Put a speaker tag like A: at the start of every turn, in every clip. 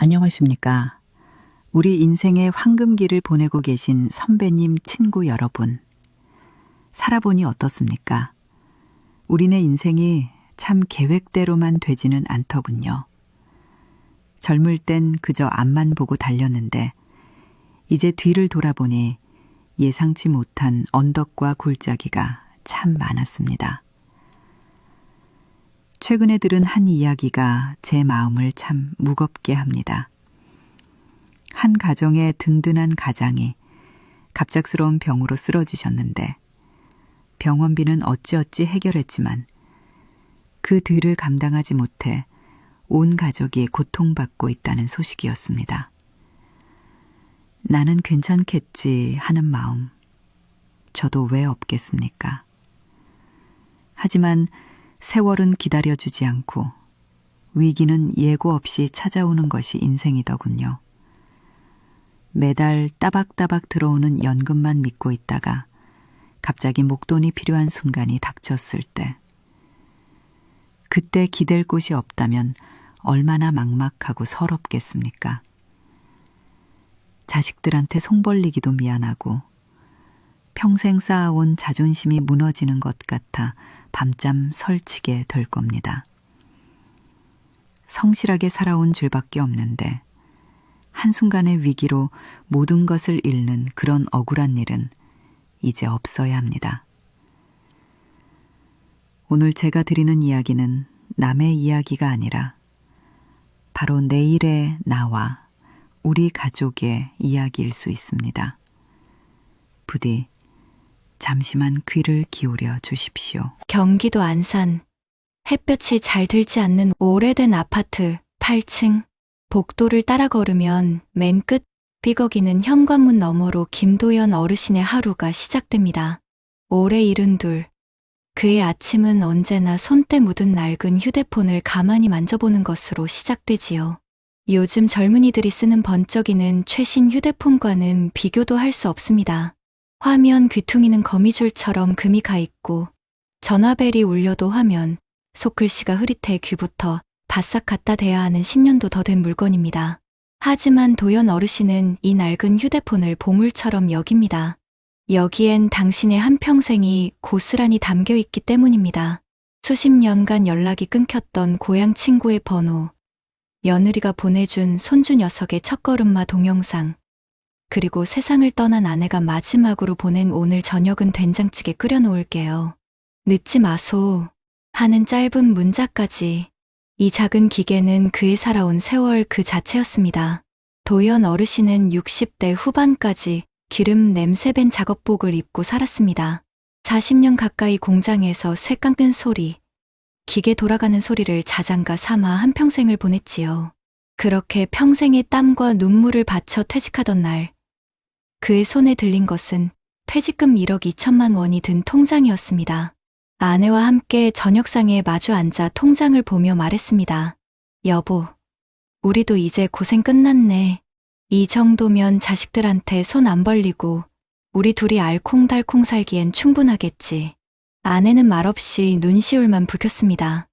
A: 안녕하십니까. 우리 인생의 황금기를 보내고 계신 선배님, 친구 여러분. 살아보니 어떻습니까? 우리네 인생이 참 계획대로만 되지는 않더군요. 젊을 땐 그저 앞만 보고 달렸는데 이제 뒤를 돌아보니 예상치 못한 언덕과 골짜기가 참 많았습니다. 최근에 들은 한 이야기가 제 마음을 참 무겁게 합니다. 한 가정의 든든한 가장이 갑작스러운 병으로 쓰러지셨는데 병원비는 어찌어찌 해결했지만 그 들을 감당하지 못해 온 가족이 고통받고 있다는 소식이었습니다. 나는 괜찮겠지 하는 마음, 저도 왜 없겠습니까? 하지만 세월은 기다려주지 않고 위기는 예고 없이 찾아오는 것이 인생이더군요. 매달 따박따박 들어오는 연금만 믿고 있다가 갑자기 목돈이 필요한 순간이 닥쳤을 때, 그때 기댈 곳이 없다면 얼마나 막막하고 서럽겠습니까? 자식들한테 송 벌리기도 미안하고 평생 쌓아온 자존심이 무너지는 것 같아 밤잠 설치게 될 겁니다. 성실하게 살아온 줄밖에 없는데 한순간의 위기로 모든 것을 잃는 그런 억울한 일은 이제 없어야 합니다. 오늘 제가 드리는 이야기는 남의 이야기가 아니라 바로 내일의 나와 우리 가족의 이야기일 수 있습니다. 부디 잠시만 귀를 기울여 주십시오.
B: 경기도 안산, 햇볕이 잘 들지 않는 오래된 아파트 8층, 복도를 따라 걸으면 맨 끝 삐걱이는 현관문 너머로 김도연 어르신의 하루가 시작됩니다. 올해 72, 그의 아침은 언제나 손때 묻은 낡은 휴대폰을 가만히 만져보는 것으로 시작되지요. 요즘 젊은이들이 쓰는 번쩍이는 최신 휴대폰과는 비교도 할 수 없습니다. 화면 귀퉁이는 거미줄처럼 금이 가 있고 전화벨이 울려도 화면, 손글씨가 흐릿해 귀부터 바싹 갖다 대야 하는 10년도 더 된 물건입니다. 하지만 도연 어르신은 이 낡은 휴대폰을 보물처럼 여깁니다. 여기엔 당신의 한평생이 고스란히 담겨 있기 때문입니다. 수십 년간 연락이 끊겼던 고향 친구의 번호, 며느리가 보내준 손주 녀석의 첫걸음마 동영상, 그리고 세상을 떠난 아내가 마지막으로 보낸 오늘 저녁은 된장찌개 끓여 놓을게요. 늦지 마소 하는 짧은 문자까지, 이 작은 기계는 그의 살아온 세월 그 자체였습니다. 도연 어르신은 60대 후반까지 기름 냄새밴 작업복을 입고 살았습니다. 40년 가까이 공장에서 쇠 깎는 소리, 기계 돌아가는 소리를 자장가 삼아 한평생을 보냈지요. 그렇게 평생의 땀과 눈물을 바쳐 퇴직하던 날, 그의 손에 들린 것은 퇴직금 1억 2천만 원이 든 통장이었습니다. 아내와 함께 저녁상에 마주 앉아 통장을 보며 말했습니다. 여보, 우리도 이제 고생 끝났네. 이 정도면 자식들한테 손 안 벌리고 우리 둘이 알콩달콩 살기엔 충분하겠지. 아내는 말없이 눈시울만 붉혔습니다.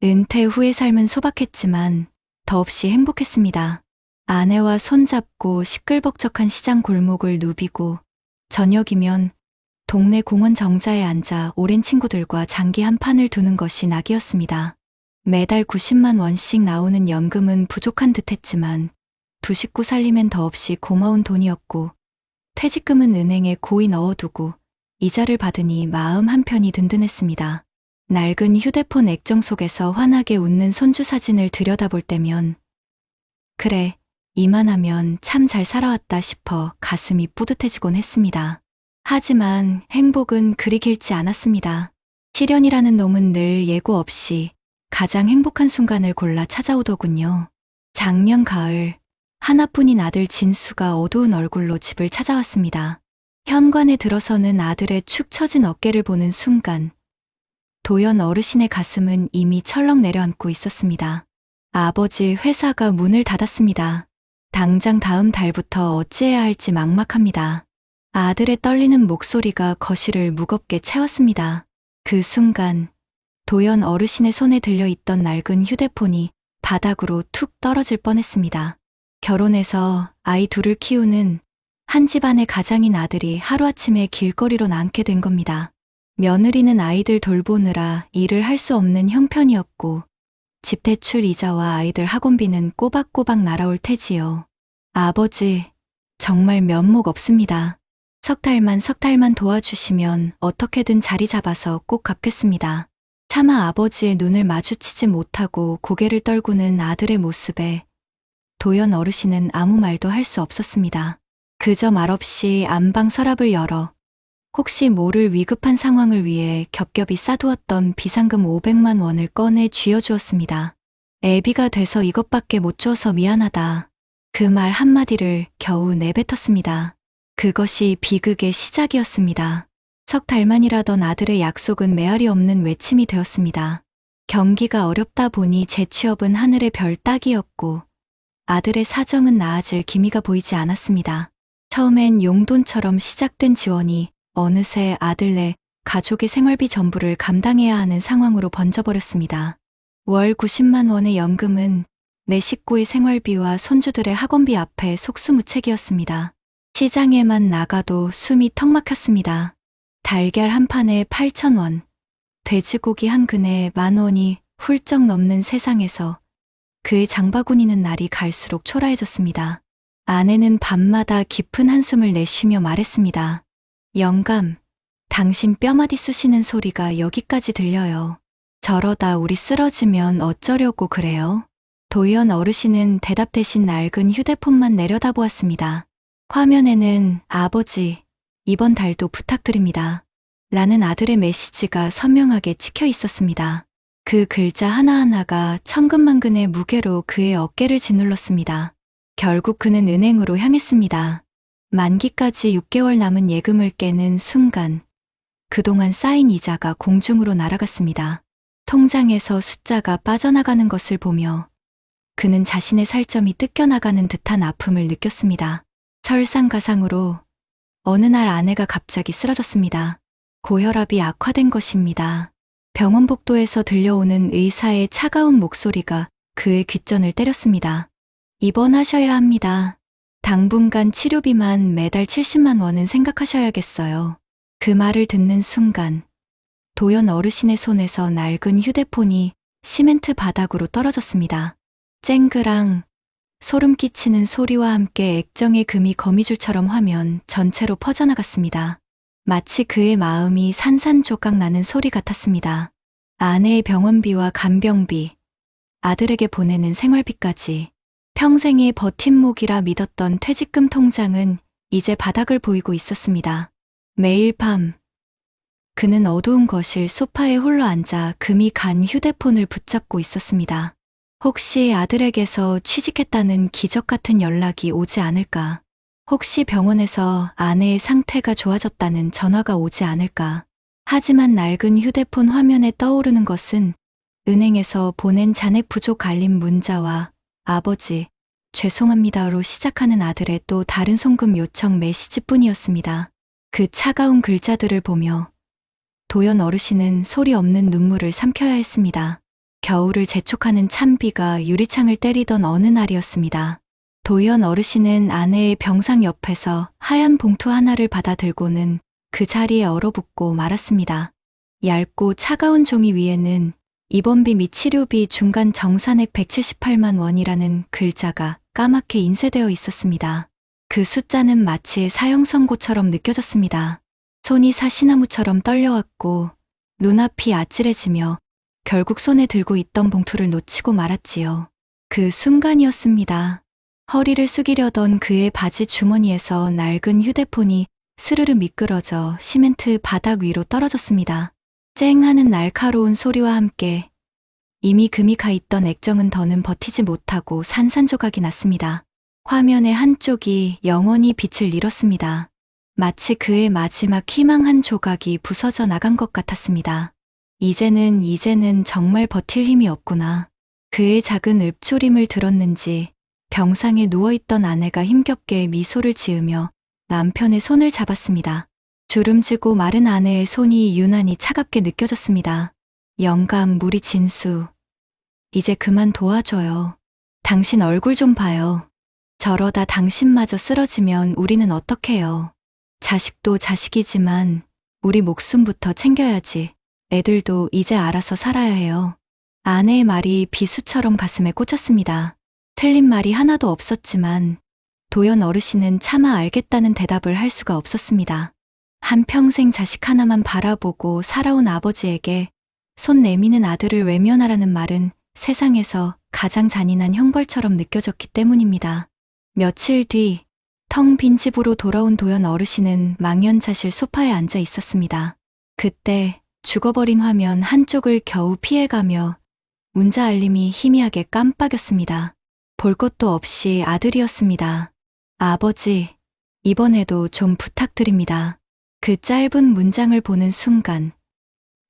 B: 은퇴 후의 삶은 소박했지만 더없이 행복했습니다. 아내와 손잡고 시끌벅적한 시장 골목을 누비고 저녁이면 동네 공원 정자에 앉아 오랜 친구들과 장기 한 판을 두는 것이 낙이었습니다. 매달 90만 원씩 나오는 연금은 부족한 듯했지만 두 식구 살림엔 더없이 고마운 돈이었고, 퇴직금은 은행에 고이 넣어두고 이자를 받으니 마음 한편이 든든했습니다. 낡은 휴대폰 액정 속에서 환하게 웃는 손주 사진을 들여다볼 때면 그래, 이만하면 참 잘 살아왔다 싶어 가슴이 뿌듯해지곤 했습니다. 하지만 행복은 그리 길지 않았습니다. 시련이라는 놈은 늘 예고 없이 가장 행복한 순간을 골라 찾아오더군요. 작년 가을, 하나뿐인 아들 진수가 어두운 얼굴로 집을 찾아왔습니다. 현관에 들어서는 아들의 축 처진 어깨를 보는 순간, 도연 어르신의 가슴은 이미 철렁 내려앉고 있었습니다. 아버지, 회사가 문을 닫았습니다. 당장 다음 달부터 어찌해야 할지 막막합니다. 아들의 떨리는 목소리가 거실을 무겁게 채웠습니다. 그 순간 도연 어르신의 손에 들려있던 낡은 휴대폰이 바닥으로 툭 떨어질 뻔했습니다. 결혼해서 아이 둘을 키우는 한 집안의 가장인 아들이 하루아침에 길거리로 나앉게 된 겁니다. 며느리는 아이들 돌보느라 일을 할 수 없는 형편이었고 집 대출 이자와 아이들 학원비는 꼬박꼬박 날아올 테지요. 아버지, 정말 면목 없습니다. 석 달만 도와주시면 어떻게든 자리 잡아서 꼭 갚겠습니다. 차마 아버지의 눈을 마주치지 못하고 고개를 떨구는 아들의 모습에 도연 어르신은 아무 말도 할 수 없었습니다. 그저 말없이 안방 서랍을 열어 혹시 모를 위급한 상황을 위해 겹겹이 싸두었던 비상금 500만 원을 꺼내 쥐어주었습니다. 애비가 돼서 이것밖에 못 줘서 미안하다. 그 말 한마디를 겨우 내뱉었습니다. 그것이 비극의 시작이었습니다. 석 달만이라던 아들의 약속은 메아리 없는 외침이 되었습니다. 경기가 어렵다 보니 재취업은 하늘의 별 따기였고 아들의 사정은 나아질 기미가 보이지 않았습니다. 처음엔 용돈처럼 시작된 지원이 어느새 아들네 가족의 생활비 전부를 감당해야 하는 상황으로 번져버렸습니다. 월 90만 원의 연금은 내 식구의 생활비와 손주들의 학원비 앞에 속수무책이었습니다. 시장에만 나가도 숨이 턱 막혔습니다. 달걀 한 판에 8,000원, 돼지고기 한 근에 10,000원이 훌쩍 넘는 세상에서 그의 장바구니는 날이 갈수록 초라해졌습니다. 아내는 밤마다 깊은 한숨을 내쉬며 말했습니다. 영감, 당신 뼈마디 쑤시는 소리가 여기까지 들려요. 저러다 우리 쓰러지면 어쩌려고 그래요? 도연 어르신은 대답 대신 낡은 휴대폰만 내려다보았습니다. 화면에는 아버지, 이번 달도 부탁드립니다. 라는 아들의 메시지가 선명하게 찍혀 있었습니다. 그 글자 하나하나가 천근만근의 무게로 그의 어깨를 짓눌렀습니다. 결국 그는 은행으로 향했습니다. 만기까지 6개월 남은 예금을 깨는 순간 그동안 쌓인 이자가 공중으로 날아갔습니다. 통장에서 숫자가 빠져나가는 것을 보며 그는 자신의 살점이 뜯겨나가는 듯한 아픔을 느꼈습니다. 설상가상으로 어느 날 아내가 갑자기 쓰러졌습니다. 고혈압이 악화된 것입니다. 병원 복도에서 들려오는 의사의 차가운 목소리가 그의 귓전을 때렸습니다. 입원하셔야 합니다. 당분간 치료비만 매달 70만 원은 생각하셔야겠어요. 그 말을 듣는 순간 도연 어르신의 손에서 낡은 휴대폰이 시멘트 바닥으로 떨어졌습니다. 쨍그랑 소름 끼치는 소리와 함께 액정의 금이 거미줄처럼 화면 전체로 퍼져나갔습니다. 마치 그의 마음이 산산조각 나는 소리 같았습니다. 아내의 병원비와 간병비, 아들에게 보내는 생활비까지 평생의 버팀목이라 믿었던 퇴직금 통장은 이제 바닥을 보이고 있었습니다. 매일 밤 그는 어두운 거실 소파에 홀로 앉아 금이 간 휴대폰을 붙잡고 있었습니다. 혹시 아들에게서 취직했다는 기적 같은 연락이 오지 않을까? 혹시 병원에서 아내의 상태가 좋아졌다는 전화가 오지 않을까? 하지만 낡은 휴대폰 화면에 떠오르는 것은 은행에서 보낸 잔액 부족 알림 문자와 아버지, 죄송합니다로 시작하는 아들의 또 다른 송금 요청 메시지뿐이었습니다. 그 차가운 글자들을 보며 도연 어르신은 소리 없는 눈물을 삼켜야 했습니다. 겨울을 재촉하는 찬비가 유리창을 때리던 어느 날이었습니다. 도연 어르신은 아내의 병상 옆에서 하얀 봉투 하나를 받아 들고는 그 자리에 얼어붙고 말았습니다. 얇고 차가운 종이 위에는 입원비 및 치료비 중간 정산액 178만 원이라는 글자가 까맣게 인쇄되어 있었습니다. 그 숫자는 마치 사형 선고처럼 느껴졌습니다. 손이 사시나무처럼 떨려왔고 눈앞이 아찔해지며 결국 손에 들고 있던 봉투를 놓치고 말았지요. 그 순간이었습니다. 허리를 숙이려던 그의 바지 주머니에서 낡은 휴대폰이 스르르 미끄러져 시멘트 바닥 위로 떨어졌습니다. 쨍 하는 날카로운 소리와 함께 이미 금이 가 있던 액정은 더는 버티지 못하고 산산조각이 났습니다. 화면의 한쪽이 영원히 빛을 잃었습니다. 마치 그의 마지막 희망 한 조각이 부서져 나간 것 같았습니다. 이제는 정말 버틸 힘이 없구나. 그의 작은 읊조림을 들었는지 병상에 누워있던 아내가 힘겹게 미소를 지으며 남편의 손을 잡았습니다. 주름지고 마른 아내의 손이 유난히 차갑게 느껴졌습니다. 영감, 무리 진수. 이제 그만 도와줘요. 당신 얼굴 좀 봐요. 저러다 당신마저 쓰러지면 우리는 어떡해요. 자식도 자식이지만 우리 목숨부터 챙겨야지. 애들도 이제 알아서 살아야 해요. 아내의 말이 비수처럼 가슴에 꽂혔습니다. 틀린 말이 하나도 없었지만 도연 어르신은 차마 알겠다는 대답을 할 수가 없었습니다. 한평생 자식 하나만 바라보고 살아온 아버지에게 손 내미는 아들을 외면하라는 말은 세상에서 가장 잔인한 형벌처럼 느껴졌기 때문입니다. 며칠 뒤 텅 빈 집으로 돌아온 도연 어르신은 망연자실 소파에 앉아 있었습니다. 그때 죽어버린 화면 한쪽을 겨우 피해가며 문자 알림이 희미하게 깜빡였습니다. 볼 것도 없이 아들이었습니다. 아버지, 이번에도 좀 부탁드립니다. 그 짧은 문장을 보는 순간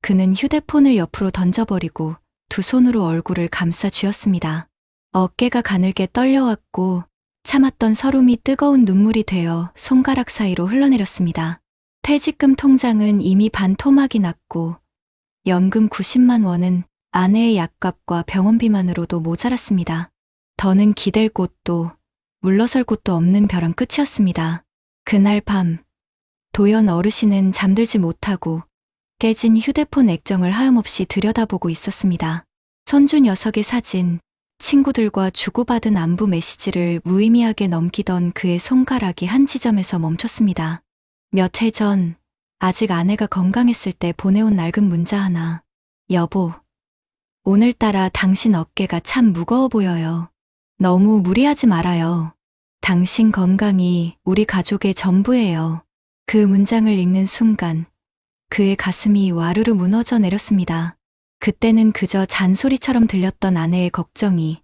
B: 그는 휴대폰을 옆으로 던져버리고 두 손으로 얼굴을 감싸 쥐었습니다. 어깨가 가늘게 떨려왔고 참았던 서름이 뜨거운 눈물이 되어 손가락 사이로 흘러내렸습니다. 퇴직금 통장은 이미 반토막이 났고 연금 90만 원은 아내의 약값과 병원비만으로도 모자랐습니다. 더는 기댈 곳도 물러설 곳도 없는 벼랑 끝이었습니다. 그날 밤 도연 어르신은 잠들지 못하고 깨진 휴대폰 액정을 하염없이 들여다보고 있었습니다. 손주 녀석의 사진, 친구들과 주고받은 안부 메시지를 무의미하게 넘기던 그의 손가락이 한 지점에서 멈췄습니다. 몇 해 전 아직 아내가 건강했을 때 보내온 낡은 문자 하나. 여보, 오늘따라 당신 어깨가 참 무거워 보여요. 너무 무리하지 말아요. 당신 건강이 우리 가족의 전부예요. 그 문장을 읽는 순간 그의 가슴이 와르르 무너져 내렸습니다. 그때는 그저 잔소리처럼 들렸던 아내의 걱정이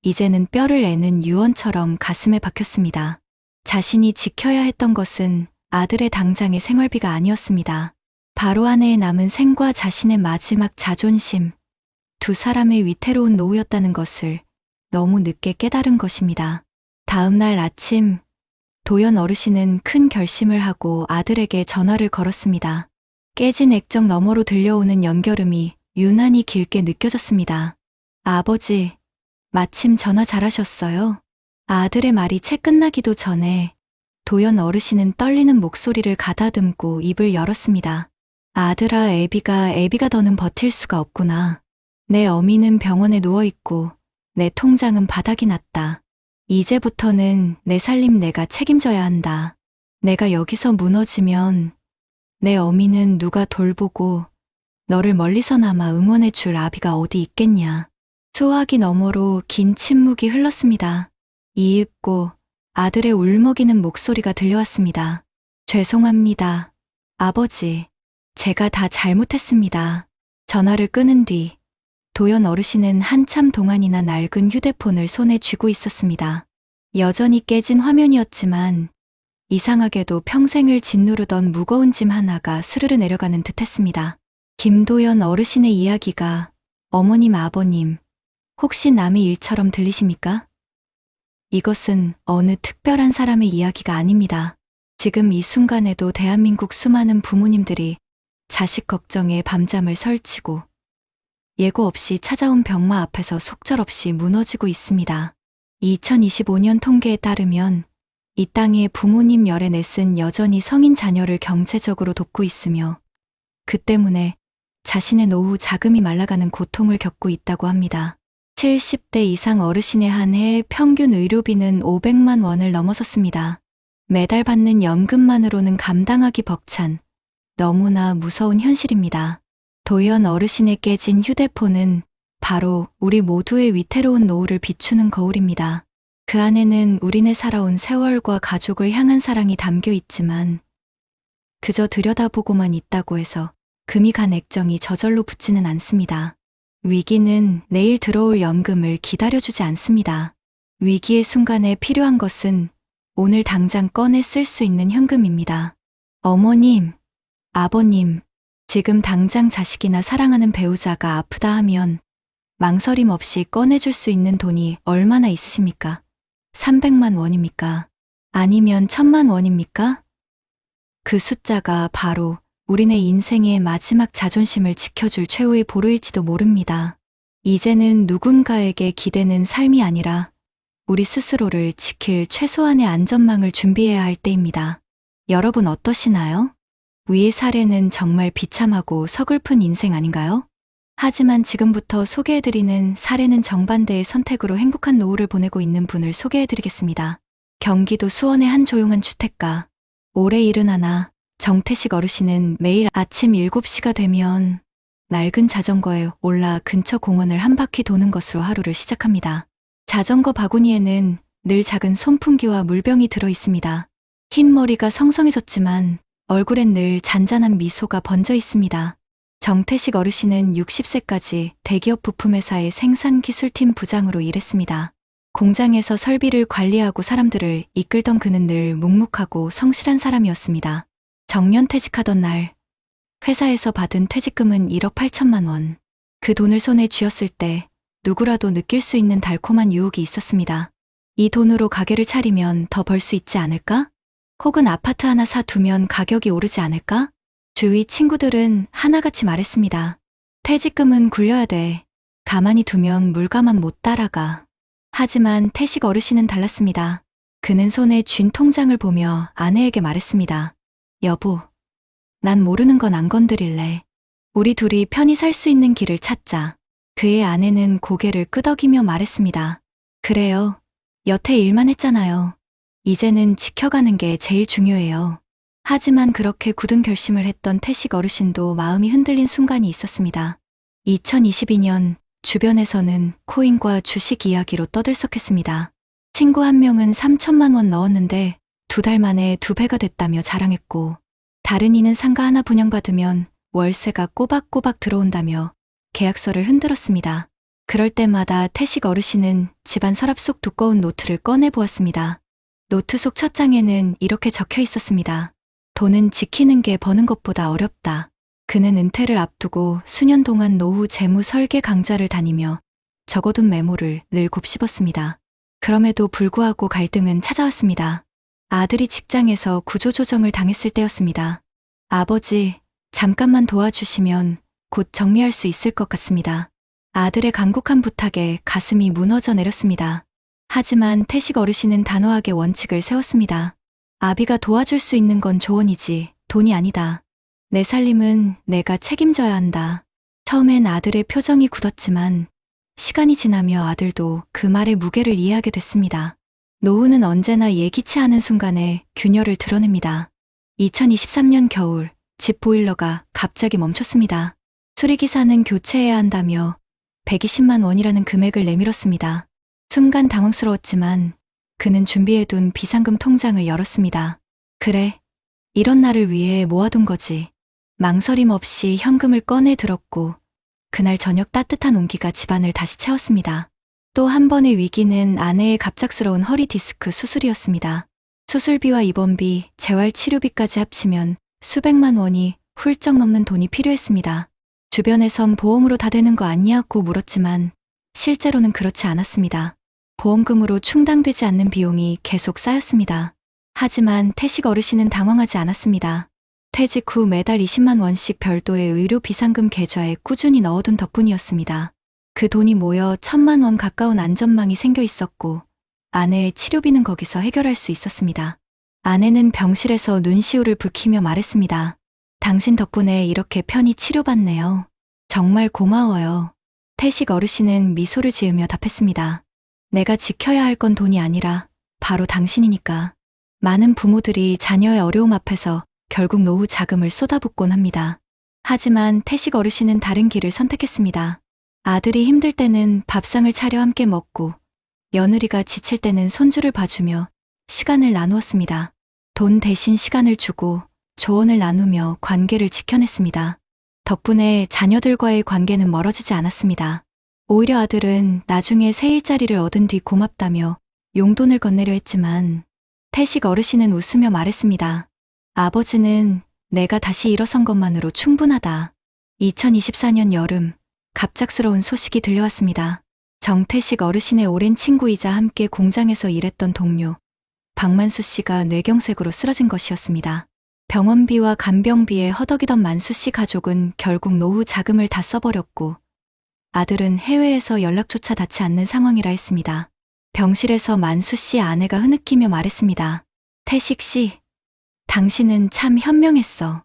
B: 이제는 뼈를 애는 유언처럼 가슴에 박혔습니다. 자신이 지켜야 했던 것은 아들의 당장의 생활비가 아니었습니다. 바로 아내의 남은 생과 자신의 마지막 자존심, 두 사람의 위태로운 노후였다는 것을 너무 늦게 깨달은 것입니다. 다음 날 아침, 도연 어르신은 큰 결심을 하고 아들에게 전화를 걸었습니다. 깨진 액정 너머로 들려오는 연결음이 유난히 길게 느껴졌습니다. 아버지, 마침 전화 잘하셨어요? 아들의 말이 채 끝나기도 전에 도연 어르신은 떨리는 목소리를 가다듬고 입을 열었습니다. 아들아, 애비가 더는 버틸 수가 없구나. 내 어미는 병원에 누워있고 내 통장은 바닥이 났다. 이제부터는 내 살림 내가 책임져야 한다. 내가 여기서 무너지면 내 어미는 누가 돌보고 너를 멀리서나마 응원해 줄 아비가 어디 있겠냐. 소화기 너머로 긴 침묵이 흘렀습니다. 이윽고 아들의 울먹이는 목소리가 들려왔습니다. 죄송합니다. 아버지, 제가 다 잘못했습니다. 전화를 끊은 뒤 도연 어르신은 한참 동안이나 낡은 휴대폰을 손에 쥐고 있었습니다. 여전히 깨진 화면이었지만 이상하게도 평생을 짓누르던 무거운 짐 하나가 스르르 내려가는 듯했습니다. 김도연 어르신의 이야기가 어머님, 아버님, 혹시 남의 일처럼 들리십니까? 이것은 어느 특별한 사람의 이야기가 아닙니다. 지금 이 순간에도 대한민국 수많은 부모님들이 자식 걱정에 밤잠을 설치고 예고 없이 찾아온 병마 앞에서 속절없이 무너지고 있습니다. 2025년 통계에 따르면 이 땅에 부모님 14넷은 여전히 성인 자녀를 경제적으로 돕고 있으며 그 때문에 자신의 노후 자금이 말라가는 고통을 겪고 있다고 합니다. 70대 이상 어르신의 한 해 평균 의료비는 500만 원을 넘어섰습니다. 매달 받는 연금만으로는 감당하기 벅찬 너무나 무서운 현실입니다. 도연 어르신의 깨진 휴대폰은 바로 우리 모두의 위태로운 노후를 비추는 거울입니다. 그 안에는 우리네 살아온 세월과 가족을 향한 사랑이 담겨 있지만 그저 들여다보고만 있다고 해서 금이 간 액정이 저절로 붙지는 않습니다. 위기는 내일 들어올 연금을 기다려주지 않습니다. 위기의 순간에 필요한 것은 오늘 당장 꺼내 쓸 수 있는 현금입니다. 어머님, 아버님, 지금 당장 자식이나 사랑하는 배우자가 아프다 하면 망설임 없이 꺼내줄 수 있는 돈이 얼마나 있으십니까? 300만 원입니까? 아니면 1000만 원입니까? 그 숫자가 바로 우리네 인생의 마지막 자존심을 지켜줄 최후의 보루일지도 모릅니다. 이제는 누군가에게 기대는 삶이 아니라 우리 스스로를 지킬 최소한의 안전망을 준비해야 할 때입니다. 여러분 어떠시나요? 위의 사례는 정말 비참하고 서글픈 인생 아닌가요? 하지만 지금부터 소개해드리는 사례는 정반대의 선택으로 행복한 노후를 보내고 있는 분을 소개해드리겠습니다. 경기도 수원의 한 조용한 주택가. 올해 71, 정태식 어르신은 매일 아침 7시가 되면 낡은 자전거에 올라 근처 공원을 한 바퀴 도는 것으로 하루를 시작합니다. 자전거 바구니에는 늘 작은 손풍기와 물병이 들어 있습니다. 흰 머리가 성성해졌지만 얼굴엔 늘 잔잔한 미소가 번져 있습니다. 정태식 어르신은 60세까지 대기업 부품회사의 생산기술팀 부장으로 일했습니다. 공장에서 설비를 관리하고 사람들을 이끌던 그는 늘 묵묵하고 성실한 사람이었습니다. 정년퇴직하던 날 회사에서 받은 퇴직금은 1억 8천만 원. 그 돈을 손에 쥐었을 때 누구라도 느낄 수 있는 달콤한 유혹이 있었습니다. 이 돈으로 가게를 차리면 더 벌 수 있지 않을까? 혹은 아파트 하나 사두면 가격이 오르지 않을까? 주위 친구들은 하나같이 말했습니다. 퇴직금은 굴려야 돼. 가만히 두면 물가만 못 따라가. 하지만 태식 어르신은 달랐습니다. 그는 손에 쥔 통장을 보며 아내에게 말했습니다. 여보, 난 모르는 건 안 건드릴래. 우리 둘이 편히 살 수 있는 길을 찾자. 그의 아내는 고개를 끄덕이며 말했습니다. 그래요. 여태 일만 했잖아요. 이제는 지켜가는 게 제일 중요해요. 하지만 그렇게 굳은 결심을 했던 태식 어르신도 마음이 흔들린 순간이 있었습니다. 2022년 주변에서는 코인과 주식 이야기로 떠들썩했습니다. 친구 한 명은 3천만 원 넣었는데 2달 만에 2배가 됐다며 자랑했고, 다른 이는 상가 하나 분양받으면 월세가 꼬박꼬박 들어온다며 계약서를 흔들었습니다. 그럴 때마다 태식 어르신은 집안 서랍 속 두꺼운 노트를 꺼내보았습니다. 노트 속 첫 장에는 이렇게 적혀 있었습니다. 돈은 지키는 게 버는 것보다 어렵다. 그는 은퇴를 앞두고 수년 동안 노후 재무 설계 강좌를 다니며 적어둔 메모를 늘 곱씹었습니다. 그럼에도 불구하고 갈등은 찾아왔습니다. 아들이 직장에서 구조조정을 당했을 때였습니다. 아버지, 잠깐만 도와주시면 곧 정리할 수 있을 것 같습니다. 아들의 간곡한 부탁에 가슴이 무너져 내렸습니다. 하지만 태식 어르신은 단호하게 원칙을 세웠습니다. 아비가 도와줄 수 있는 건 조언이지 돈이 아니다. 내 살림은 내가 책임져야 한다. 처음엔 아들의 표정이 굳었지만 시간이 지나며 아들도 그 말의 무게를 이해하게 됐습니다. 노후는 언제나 예기치 않은 순간에 균열을 드러냅니다. 2023년 겨울 집 보일러가 갑자기 멈췄습니다. 수리기사는 교체해야 한다며 120만 원이라는 금액을 내밀었습니다. 순간 당황스러웠지만 그는 준비해둔 비상금 통장을 열었습니다. 그래, 이런 날을 위해 모아둔 거지. 망설임 없이 현금을 꺼내 들었고 그날 저녁 따뜻한 온기가 집안을 다시 채웠습니다. 또 한 번의 위기는 아내의 갑작스러운 허리 디스크 수술이었습니다. 수술비와 입원비, 재활치료비까지 합치면 수백만 원이 훌쩍 넘는 돈이 필요했습니다. 주변에선 보험으로 다 되는 거 아니냐고 물었지만 실제로는 그렇지 않았습니다. 보험금으로 충당되지 않는 비용이 계속 쌓였습니다. 하지만 태식 어르신은 당황하지 않았습니다. 퇴직 후 매달 20만 원씩 별도의 의료 비상금 계좌에 꾸준히 넣어둔 덕분이었습니다. 그 돈이 모여 1,000만 원 가까운 안전망이 생겨 있었고 아내의 치료비는 거기서 해결할 수 있었습니다. 아내는 병실에서 눈시울을 붉히며 말했습니다. 당신 덕분에 이렇게 편히 치료받네요. 정말 고마워요. 태식 어르신은 미소를 지으며 답했습니다. 내가 지켜야 할 건 돈이 아니라 바로 당신이니까. 많은 부모들이 자녀의 어려움 앞에서 결국 노후 자금을 쏟아붓곤 합니다. 하지만 태식 어르신은 다른 길을 선택했습니다. 아들이 힘들 때는 밥상을 차려 함께 먹고 며느리가 지칠 때는 손주를 봐주며 시간을 나누었습니다. 돈 대신 시간을 주고 조언을 나누며 관계를 지켜냈습니다. 덕분에 자녀들과의 관계는 멀어지지 않았습니다. 오히려 아들은 나중에 새 일자리를 얻은 뒤 고맙다며 용돈을 건네려 했지만 태식 어르신은 웃으며 말했습니다. 아버지는 내가 다시 일어선 것만으로 충분하다. 2024년 여름 갑작스러운 소식이 들려왔습니다. 정태식 어르신의 오랜 친구이자 함께 공장에서 일했던 동료 박만수 씨가 뇌경색으로 쓰러진 것이었습니다. 병원비와 간병비에 허덕이던 만수 씨 가족은 결국 노후 자금을 다 써버렸고 아들은 해외에서 연락조차 닿지 않는 상황이라 했습니다. 병실에서 만수 씨 아내가 흐느끼며 말했습니다. 태식 씨, 당신은 참 현명했어.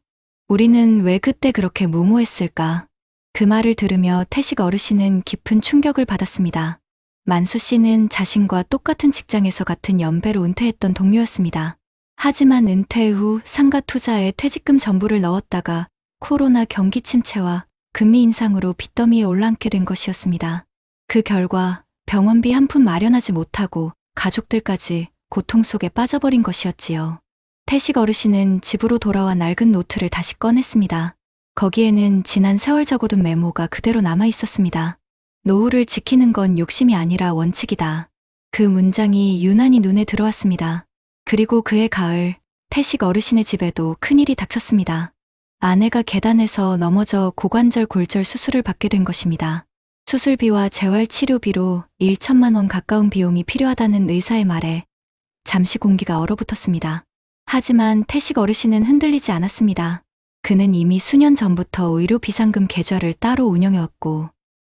B: 우리는 왜 그때 그렇게 무모했을까? 그 말을 들으며 태식 어르신은 깊은 충격을 받았습니다. 만수 씨는 자신과 똑같은 직장에서 같은 연배로 은퇴했던 동료였습니다. 하지만 은퇴 후 상가 투자에 퇴직금 전부를 넣었다가 코로나 경기 침체와 금리 인상으로 빚더미에 올라앉게 된 것이었습니다. 그 결과 병원비 한 푼 마련하지 못하고 가족들까지 고통 속에 빠져버린 것이었지요. 태식 어르신은 집으로 돌아와 낡은 노트를 다시 꺼냈습니다. 거기에는 지난 세월 적어둔 메모가 그대로 남아 있었습니다. 노후를 지키는 건 욕심이 아니라 원칙이다. 그 문장이 유난히 눈에 들어왔습니다. 그리고 그해 가을, 태식 어르신의 집에도 큰일이 닥쳤습니다. 아내가 계단에서 넘어져 고관절 골절 수술을 받게 된 것입니다. 수술비와 재활치료비로 1천만 원 가까운 비용이 필요하다는 의사의 말에 잠시 공기가 얼어붙었습니다. 하지만 태식 어르신은 흔들리지 않았습니다. 그는 이미 수년 전부터 의료 비상금 계좌를 따로 운영해왔고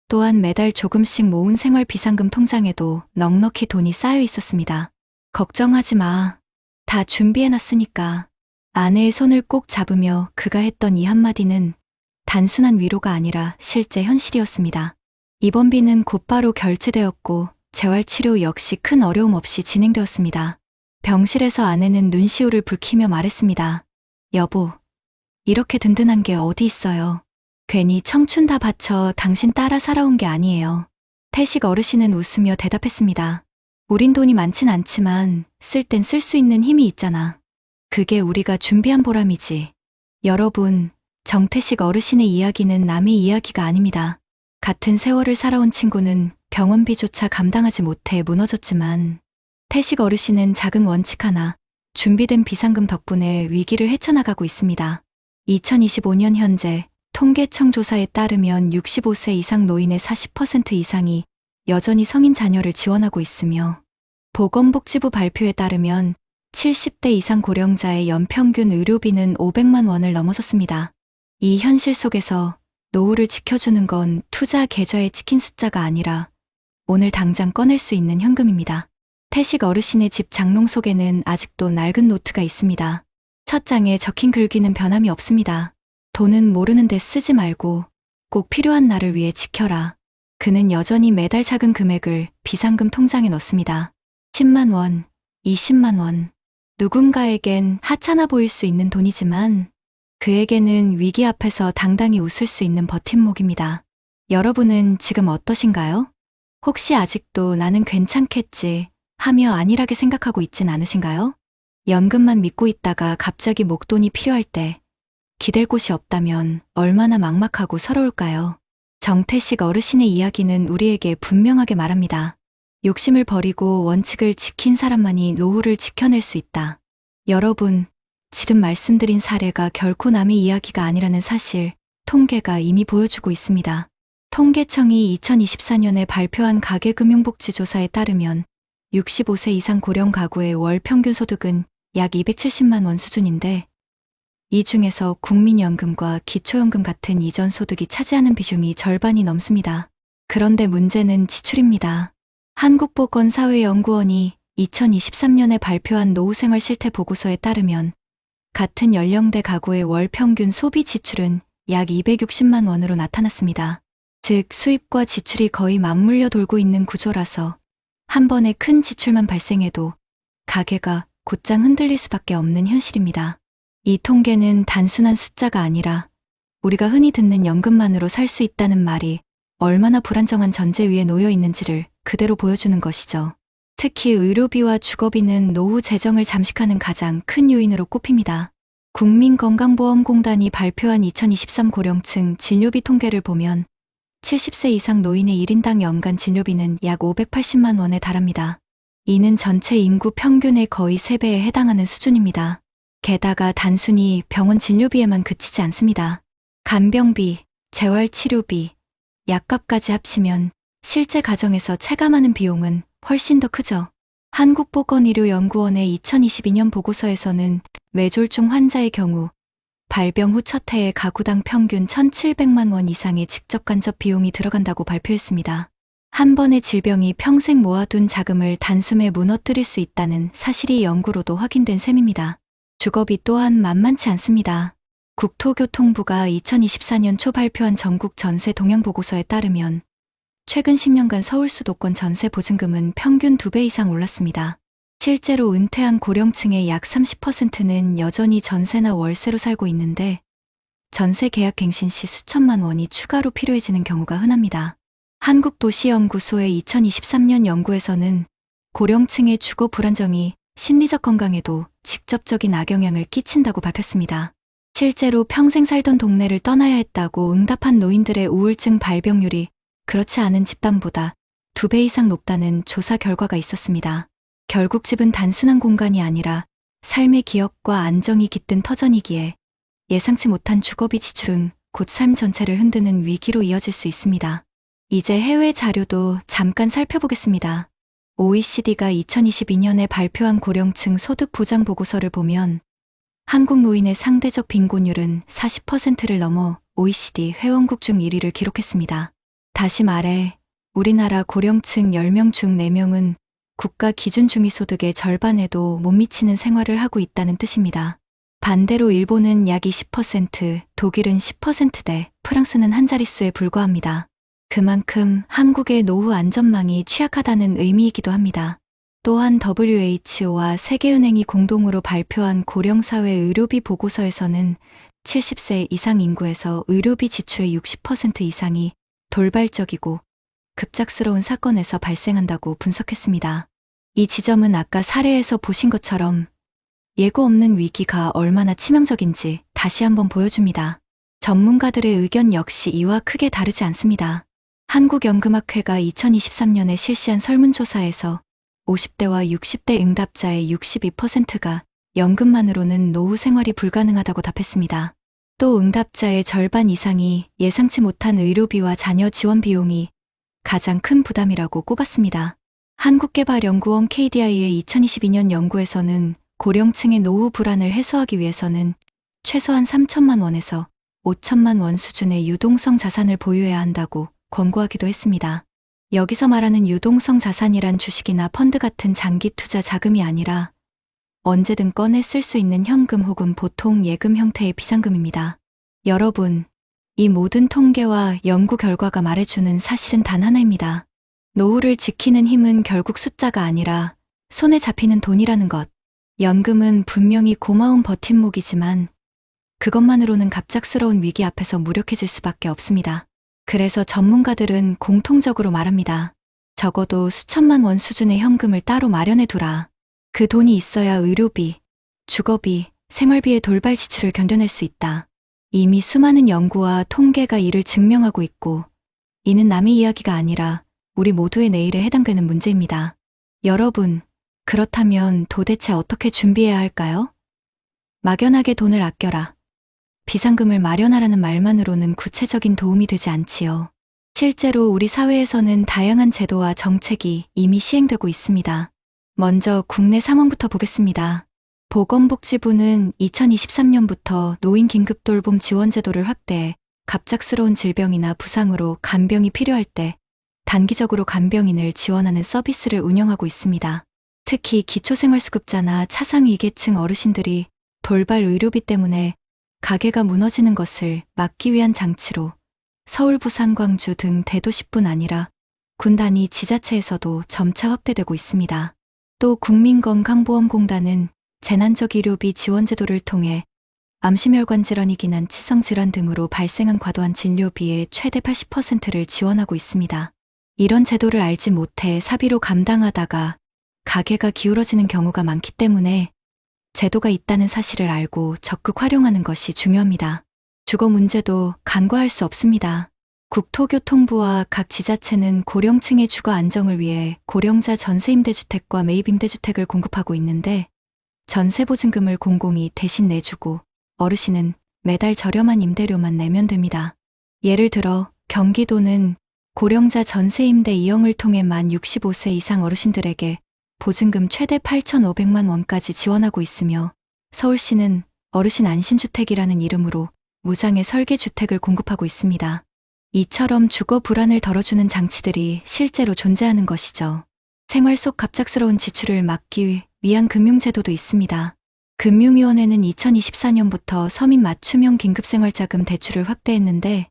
B: 또한 매달 조금씩 모은 생활 비상금 통장에도 넉넉히 돈이 쌓여 있었습니다. 걱정하지 마. 다 준비해놨으니까. 아내의 손을 꼭 잡으며 그가 했던 이 한마디는 단순한 위로가 아니라 실제 현실이었습니다. 입원비는 곧바로 결제되었고 재활치료 역시 큰 어려움 없이 진행되었습니다. 병실에서 아내는 눈시울을 붉히며 말했습니다. 여보, 이렇게 든든한 게 어디 있어요. 괜히 청춘 다 바쳐 당신 따라 살아온 게 아니에요. 태식 어르신은 웃으며 대답했습니다. 우린 돈이 많진 않지만 쓸 땐 쓸 수 있는 힘이 있잖아. 그게 우리가 준비한 보람이지. 여러분, 정태식 어르신의 이야기는 남의 이야기가 아닙니다. 같은 세월을 살아온 친구는 병원비조차 감당하지 못해 무너졌지만 태식 어르신은 작은 원칙 하나, 준비된 비상금 덕분에 위기를 헤쳐나가고 있습니다. 2025년 현재 통계청 조사에 따르면 65세 이상 노인의 40% 이상이 여전히 성인 자녀를 지원하고 있으며 보건복지부 발표에 따르면 70대 이상 고령자의 연평균 의료비는 500만 원을 넘어섰습니다. 이 현실 속에서 노후를 지켜주는 건 투자 계좌에 찍힌 숫자가 아니라 오늘 당장 꺼낼 수 있는 현금입니다. 태식 어르신의 집 장롱 속에는 아직도 낡은 노트가 있습니다. 첫 장에 적힌 글귀는 변함이 없습니다. 돈은 모르는 데 쓰지 말고 꼭 필요한 날을 위해 지켜라. 그는 여전히 매달 작은 금액을 비상금 통장에 넣습니다. 10만 원, 20만 원. 누군가에겐 하찮아 보일 수 있는 돈이지만 그에게는 위기 앞에서 당당히 웃을 수 있는 버팀목입니다. 여러분은 지금 어떠신가요? 혹시 아직도 나는 괜찮겠지 하며 안일하게 생각하고 있진 않으신가요? 연금만 믿고 있다가 갑자기 목돈이 필요할 때 기댈 곳이 없다면 얼마나 막막하고 서러울까요? 정태식 어르신의 이야기는 우리에게 분명하게 말합니다. 욕심을 버리고 원칙을 지킨 사람만이 노후를 지켜낼 수 있다. 여러분, 지금 말씀드린 사례가 결코 남의 이야기가 아니라는 사실, 통계가 이미 보여주고 있습니다. 통계청이 2024년에 발표한 가계금융복지조사에 따르면 65세 이상 고령 가구의 월 평균 소득은 약 270만 원 수준인데 이 중에서 국민연금과 기초연금 같은 이전 소득이 차지하는 비중이 절반이 넘습니다. 그런데 문제는 지출입니다. 한국보건사회연구원이 2023년에 발표한 노후생활 실태 보고서에 따르면 같은 연령대 가구의 월 평균 소비 지출은 약 260만 원으로 나타났습니다. 즉 수입과 지출이 거의 맞물려 돌고 있는 구조라서 한 번에 큰 지출만 발생해도 가계가 곧장 흔들릴 수밖에 없는 현실입니다. 이 통계는 단순한 숫자가 아니라 우리가 흔히 듣는 연금만으로 살 수 있다는 말이 얼마나 불안정한 전제 위에 놓여 있는지를 그대로 보여주는 것이죠. 특히 의료비와 주거비는 노후 재정을 잠식하는 가장 큰 요인으로 꼽힙니다. 국민건강보험공단이 발표한 2023 고령층 진료비 통계를 보면 70세 이상 노인의 1인당 연간 진료비는 약 580만 원에 달합니다. 이는 전체 인구 평균의 거의 3배에 해당하는 수준입니다. 게다가 단순히 병원 진료비에만 그치지 않습니다. 간병비, 재활치료비, 약값까지 합치면 실제 가정에서 체감하는 비용은 훨씬 더 크죠. 한국보건의료연구원의 2022년 보고서에서는 뇌졸중 환자의 경우 발병 후 첫 해에 가구당 평균 1,700만 원 이상의 직접간접 비용이 들어간다고 발표했습니다. 한 번의 질병이 평생 모아둔 자금을 단숨에 무너뜨릴 수 있다는 사실이 연구로도 확인된 셈입니다. 주거비 또한 만만치 않습니다. 국토교통부가 2024년 초 발표한 전국 전세 동향 보고서에 따르면 최근 10년간 서울 수도권 전세 보증금은 평균 2배 이상 올랐습니다. 실제로 은퇴한 고령층의 약 30%는 여전히 전세나 월세로 살고 있는데 전세 계약 갱신 시 수천만 원이 추가로 필요해지는 경우가 흔합니다. 한국도시연구소의 2023년 연구에서는 고령층의 주거 불안정이 심리적 건강에도 직접적인 악영향을 끼친다고 밝혔습니다. 실제로 평생 살던 동네를 떠나야 했다고 응답한 노인들의 우울증 발병률이 그렇지 않은 집단보다 2배 이상 높다는 조사 결과가 있었습니다. 결국 집은 단순한 공간이 아니라 삶의 기억과 안정이 깃든 터전이기에 예상치 못한 주거비 지출은 곧 삶 전체를 흔드는 위기로 이어질 수 있습니다. 이제 해외 자료도 잠깐 살펴보겠습니다. OECD가 2022년에 발표한 고령층 소득 보장 보고서를 보면 한국 노인의 상대적 빈곤율은 40%를 넘어 OECD 회원국 중 1위를 기록했습니다. 다시 말해 우리나라 고령층 10명 중 4명은 국가 기준 중위소득의 절반에도 못 미치는 생활을 하고 있다는 뜻입니다. 반대로 일본은 약 20%, 독일은 10%대, 프랑스는 한 자릿수에 불과합니다. 그만큼 한국의 노후 안전망이 취약하다는 의미이기도 합니다. 또한 WHO와 세계은행이 공동으로 발표한 고령사회 의료비 보고서에서는 70세 이상 인구에서 의료비 지출의 60% 이상이 돌발적이고 급작스러운 사건에서 발생한다고 분석했습니다. 이 지점은 아까 사례에서 보신 것처럼 예고 없는 위기가 얼마나 치명적인지 다시 한번 보여줍니다. 전문가들의 의견 역시 이와 크게 다르지 않습니다. 한국연금학회가 2023년에 실시한 설문조사에서 50대와 60대 응답자의 62%가 연금만으로는 노후 생활이 불가능하다고 답했습니다. 또 응답자의 절반 이상이 예상치 못한 의료비와 자녀 지원 비용이 가장 큰 부담이라고 꼽았습니다. 한국개발연구원 KDI의 2022년 연구에서는 고령층의 노후 불안을 해소하기 위해서는 최소한 3천만 원에서 5천만 원 수준의 유동성 자산을 보유해야 한다고 권고하기도 했습니다. 여기서 말하는 유동성 자산이란 주식이나 펀드 같은 장기 투자 자금이 아니라 언제든 꺼내 쓸 수 있는 현금 혹은 보통 예금 형태의 비상금입니다. 여러분, 이 모든 통계와 연구 결과가 말해주는 사실은 단 하나입니다. 노후를 지키는 힘은 결국 숫자가 아니라 손에 잡히는 돈이라는 것. 연금은 분명히 고마운 버팀목이지만 그것만으로는 갑작스러운 위기 앞에서 무력해질 수밖에 없습니다. 그래서 전문가들은 공통적으로 말합니다. 적어도 수천만 원 수준의 현금을 따로 마련해 두라. 그 돈이 있어야 의료비, 주거비, 생활비의 돌발 지출을 견뎌낼 수 있다. 이미 수많은 연구와 통계가 이를 증명하고 있고 이는 남의 이야기가 아니라 우리 모두의 내일에 해당되는 문제입니다. 여러분, 그렇다면 도대체 어떻게 준비해야 할까요? 막연하게 돈을 아껴라. 비상금을 마련하라는 말만으로는 구체적인 도움이 되지 않지요. 실제로 우리 사회에서는 다양한 제도와 정책이 이미 시행되고 있습니다. 먼저 국내 상황부터 보겠습니다. 보건복지부는 2023년부터 노인 긴급돌봄 지원제도를 확대해 갑작스러운 질병이나 부상으로 간병이 필요할 때 단기적으로 간병인을 지원하는 서비스를 운영하고 있습니다. 특히 기초생활수급자나 차상위계층 어르신들이 돌발 의료비 때문에 가게가 무너지는 것을 막기 위한 장치로 서울, 부산, 광주 등 대도시뿐 아니라 군 단위 지자체에서도 점차 확대되고 있습니다. 또 국민건강보험공단은 재난적 의료비 지원제도를 통해 암심혈관 질환이 기난 치성질환 등으로 발생한 과도한 진료비의 최대 80%를 지원하고 있습니다. 이런 제도를 알지 못해 사비로 감당하다가 가게가 기울어지는 경우가 많기 때문에 제도가 있다는 사실을 알고 적극 활용하는 것이 중요합니다. 주거 문제도 간과할 수 없습니다. 국토교통부와 각 지자체는 고령층의 주거 안정을 위해 고령자 전세임대주택과 매입임대주택을 공급하고 있는데 전세보증금을 공공이 대신 내주고 어르신은 매달 저렴한 임대료만 내면 됩니다. 예를 들어 경기도는 고령자 전세임대 이용을 통해 만 65세 이상 어르신들에게 보증금 최대 8,500만 원까지 지원하고 있으며 서울시는 어르신 안심주택이라는 이름으로 무장의 설계주택을 공급하고 있습니다. 이처럼 주거 불안을 덜어주는 장치들이 실제로 존재하는 것이죠. 생활 속 갑작스러운 지출을 막기 위한 금융제도도 있습니다. 금융위원회는 2024년부터 서민 맞춤형 긴급생활자금 대출을 확대했는데,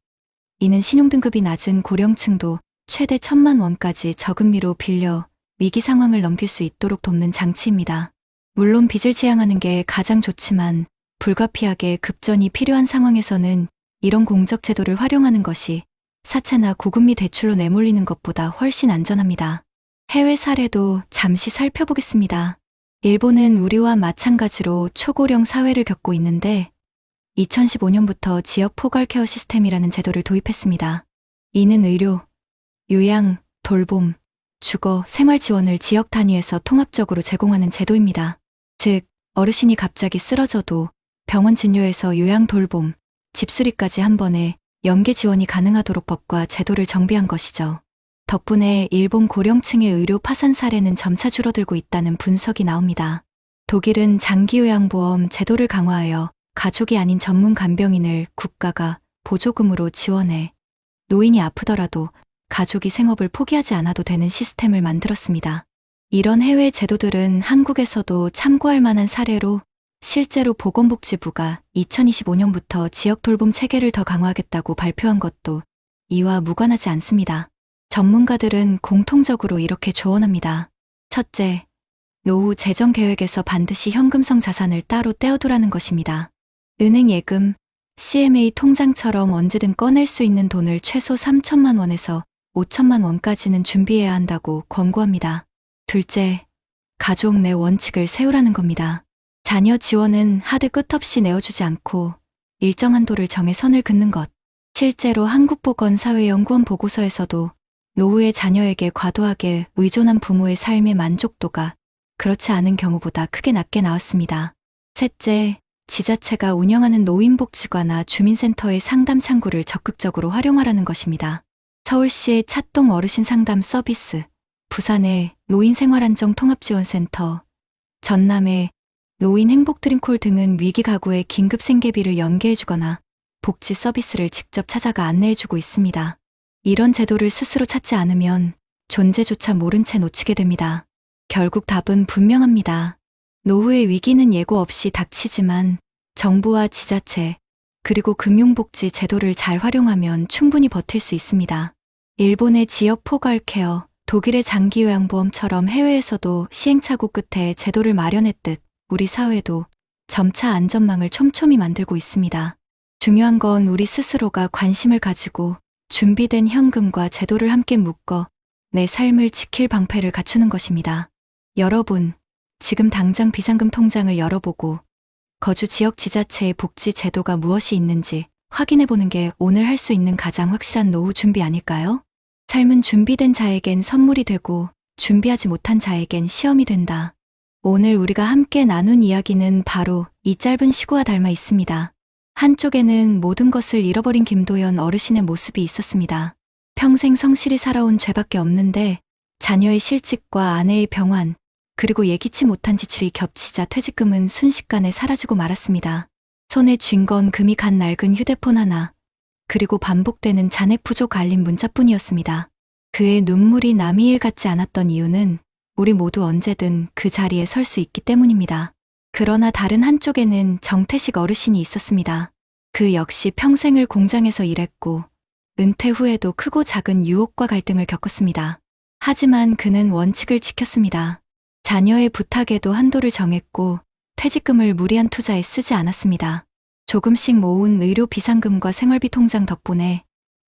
B: 이는 신용등급이 낮은 고령층도 최대 1,000만 원까지 저금리로 빌려 위기 상황을 넘길 수 있도록 돕는 장치입니다. 물론 빚을 지양하는 게 가장 좋지만 불가피하게 급전이 필요한 상황에서는 이런 공적 제도를 활용하는 것이 사채나 고금리 대출로 내몰리는 것보다 훨씬 안전합니다. 해외 사례도 잠시 살펴보겠습니다. 일본은 우리와 마찬가지로 초고령 사회를 겪고 있는데 2015년부터 지역 포괄 케어 시스템이라는 제도를 도입했습니다. 이는 의료, 요양, 돌봄, 주거, 생활 지원을 지역 단위에서 통합적으로 제공하는 제도입니다. 즉, 어르신이 갑자기 쓰러져도 병원 진료에서 요양 돌봄, 집수리까지 한 번에 연계 지원이 가능하도록 법과 제도를 정비한 것이죠. 덕분에 일본 고령층의 의료 파산 사례는 점차 줄어들고 있다는 분석이 나옵니다. 독일은 장기요양보험 제도를 강화하여 가족이 아닌 전문 간병인을 국가가 보조금으로 지원해 노인이 아프더라도 가족이 생업을 포기하지 않아도 되는 시스템을 만들었습니다. 이런 해외 제도들은 한국에서도 참고할 만한 사례로 실제로 보건복지부가 2025년부터 지역 돌봄 체계를 더 강화하겠다고 발표한 것도 이와 무관하지 않습니다. 전문가들은 공통적으로 이렇게 조언합니다. 첫째, 노후 재정 계획에서 반드시 현금성 자산을 따로 떼어두라는 것입니다. 은행 예금, CMA 통장처럼 언제든 꺼낼 수 있는 돈을 최소 3천만 원에서 5천만 원까지는 준비해야 한다고 권고합니다. 둘째, 가족 내 원칙을 세우라는 겁니다. 자녀 지원은 하드 끝없이 내어주지 않고 일정 한도를 정해 선을 긋는 것. 실제로 한국보건사회연구원 보고서에서도 노후에 자녀에게 과도하게 의존한 부모의 삶의 만족도가 그렇지 않은 경우보다 크게 낮게 나왔습니다. 셋째, 지자체가 운영하는 노인복지관이나 주민센터의 상담 창구를 적극적으로 활용하라는 것입니다. 서울시의 찻동 어르신 상담 서비스, 부산의 노인생활안정 통합지원센터, 전남의 노인 행복드림콜 등은 위기 가구의 긴급 생계비를 연계해주거나 복지 서비스를 직접 찾아가 안내해주고 있습니다. 이런 제도를 스스로 찾지 않으면 존재조차 모른 채 놓치게 됩니다. 결국 답은 분명합니다. 노후의 위기는 예고 없이 닥치지만 정부와 지자체, 그리고 금융복지 제도를 잘 활용하면 충분히 버틸 수 있습니다. 일본의 지역 포괄 케어, 독일의 장기요양보험처럼 해외에서도 시행착오 끝에 제도를 마련했듯 우리 사회도 점차 안전망을 촘촘히 만들고 있습니다. 중요한 건 우리 스스로가 관심을 가지고 준비된 현금과 제도를 함께 묶어 내 삶을 지킬 방패를 갖추는 것입니다. 여러분, 지금 당장 비상금 통장을 열어보고 거주 지역 지자체의 복지 제도가 무엇이 있는지 확인해보는 게 오늘 할 수 있는 가장 확실한 노후 준비 아닐까요? 삶은 준비된 자에겐 선물이 되고 준비하지 못한 자에겐 시험이 된다. 오늘 우리가 함께 나눈 이야기는 바로 이 짧은 시구와 닮아 있습니다. 한쪽에는 모든 것을 잃어버린 김도연 어르신의 모습이 있었습니다. 평생 성실히 살아온 죄밖에 없는데 자녀의 실직과 아내의 병환, 그리고 예기치 못한 지출이 겹치자 퇴직금은 순식간에 사라지고 말았습니다. 손에 쥔 건 금이 간 낡은 휴대폰 하나, 그리고 반복되는 잔액 부족 알림 문자뿐이었습니다. 그의 눈물이 남의 일 같지 않았던 이유는 우리 모두 언제든 그 자리에 설 수 있기 때문입니다. 그러나 다른 한쪽에는 정태식 어르신이 있었습니다. 그 역시 평생을 공장에서 일했고 은퇴 후에도 크고 작은 유혹과 갈등을 겪었습니다. 하지만 그는 원칙을 지켰습니다. 자녀의 부탁에도 한도를 정했고 퇴직금을 무리한 투자에 쓰지 않았습니다. 조금씩 모은 의료 비상금과 생활비 통장 덕분에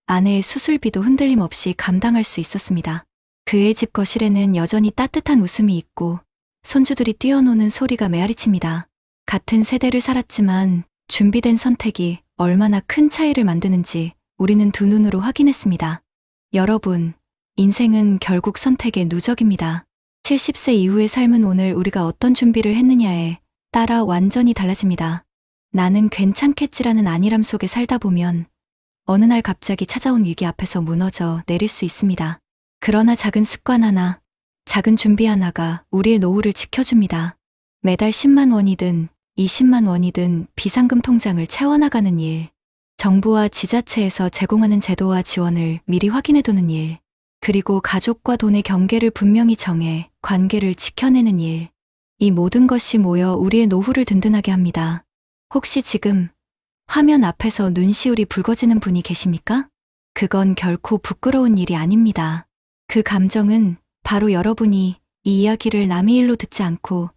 B: 아내의 수술비도 흔들림 없이 감당할 수 있었습니다. 그의 집 거실에는 여전히 따뜻한 웃음이 있고 손주들이 뛰어노는 소리가 메아리칩니다. 같은 세대를 살았지만 준비된 선택이 얼마나 큰 차이를 만드는지 우리는 두 눈으로 확인했습니다. 여러분, 인생은 결국 선택의 누적입니다. 70세 이후의 삶은 오늘 우리가 어떤 준비를 했느냐에 따라 완전히 달라집니다. 나는 괜찮겠지라는 안일함 속에 살다 보면 어느 날 갑자기 찾아온 위기 앞에서 무너져 내릴 수 있습니다. 그러나 작은 습관 하나, 작은 준비 하나가 우리의 노후를 지켜줍니다. 매달 10만 원이든 20만 원이든 비상금 통장을 채워나가는 일. 정부와 지자체에서 제공하는 제도와 지원을 미리 확인해두는 일, 그리고 가족과 돈의 경계를 분명히 정해 관계를 지켜내는 일, 이 모든 것이 모여 우리의 노후를 든든하게 합니다. 혹시 지금 화면 앞에서 눈시울이 붉어지는 분이 계십니까? 그건 결코 부끄러운 일이 아닙니다. 그 감정은 바로 여러분이 이 이야기를 남의 일로 듣지 않고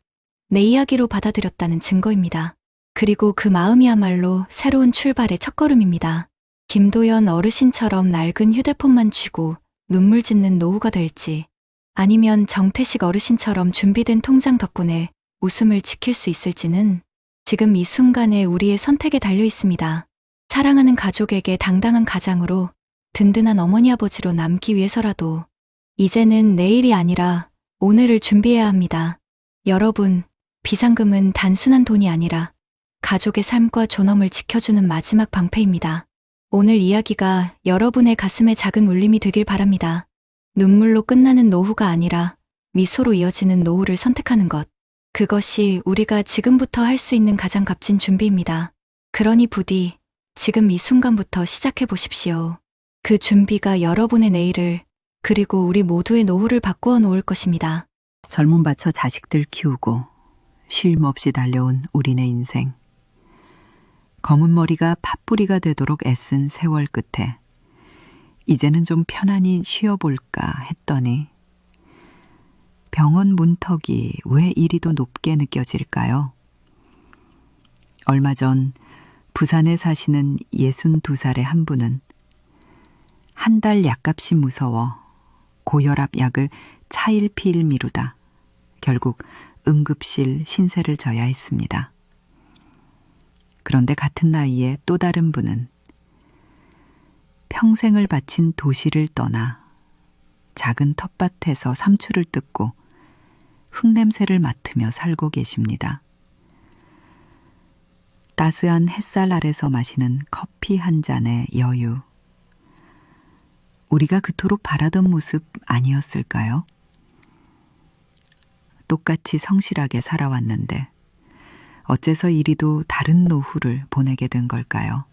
B: 내 이야기로 받아들였다는 증거입니다. 그리고 그 마음이야말로 새로운 출발의 첫걸음입니다. 김도연 어르신처럼 낡은 휴대폰만 쥐고 눈물 짓는 노후가 될지, 아니면 정태식 어르신처럼 준비된 통장 덕분에 웃음을 지킬 수 있을지는 지금 이 순간에 우리의 선택에 달려 있습니다. 사랑하는 가족에게 당당한 가장으로, 든든한 어머니 아버지로 남기 위해서라도 이제는 내일이 아니라 오늘을 준비해야 합니다. 여러분, 비상금은 단순한 돈이 아니라 가족의 삶과 존엄을 지켜주는 마지막 방패입니다. 오늘 이야기가 여러분의 가슴에 작은 울림이 되길 바랍니다. 눈물로 끝나는 노후가 아니라 미소로 이어지는 노후를 선택하는 것. 그것이 우리가 지금부터 할 수 있는 가장 값진 준비입니다. 그러니 부디 지금 이 순간부터 시작해 보십시오. 그 준비가 여러분의 내일을, 그리고 우리 모두의 노후를 바꾸어 놓을 것입니다.
A: 젊음 바쳐 자식들 키우고 쉼 없이 달려온 우리네 인생. 검은 머리가 팥뿌리가 되도록 애쓴 세월 끝에 이제는 좀 편안히 쉬어볼까 했더니 병원 문턱이 왜 이리도 높게 느껴질까요? 얼마 전 부산에 사시는 62살의 한 분은 한 달 약값이 무서워 고혈압 약을 차일피일 미루다 결국 응급실 신세를 져야 했습니다. 그런데 같은 나이에 또 다른 분은 평생을 바친 도시를 떠나 작은 텃밭에서 삼초를 뜯고 흙냄새를 맡으며 살고 계십니다. 따스한 햇살 아래서 마시는 커피 한 잔의 여유. 우리가 그토록 바라던 모습 아니었을까요? 똑같이 성실하게 살아왔는데 어째서 이리도 다른 노후를 보내게 된 걸까요?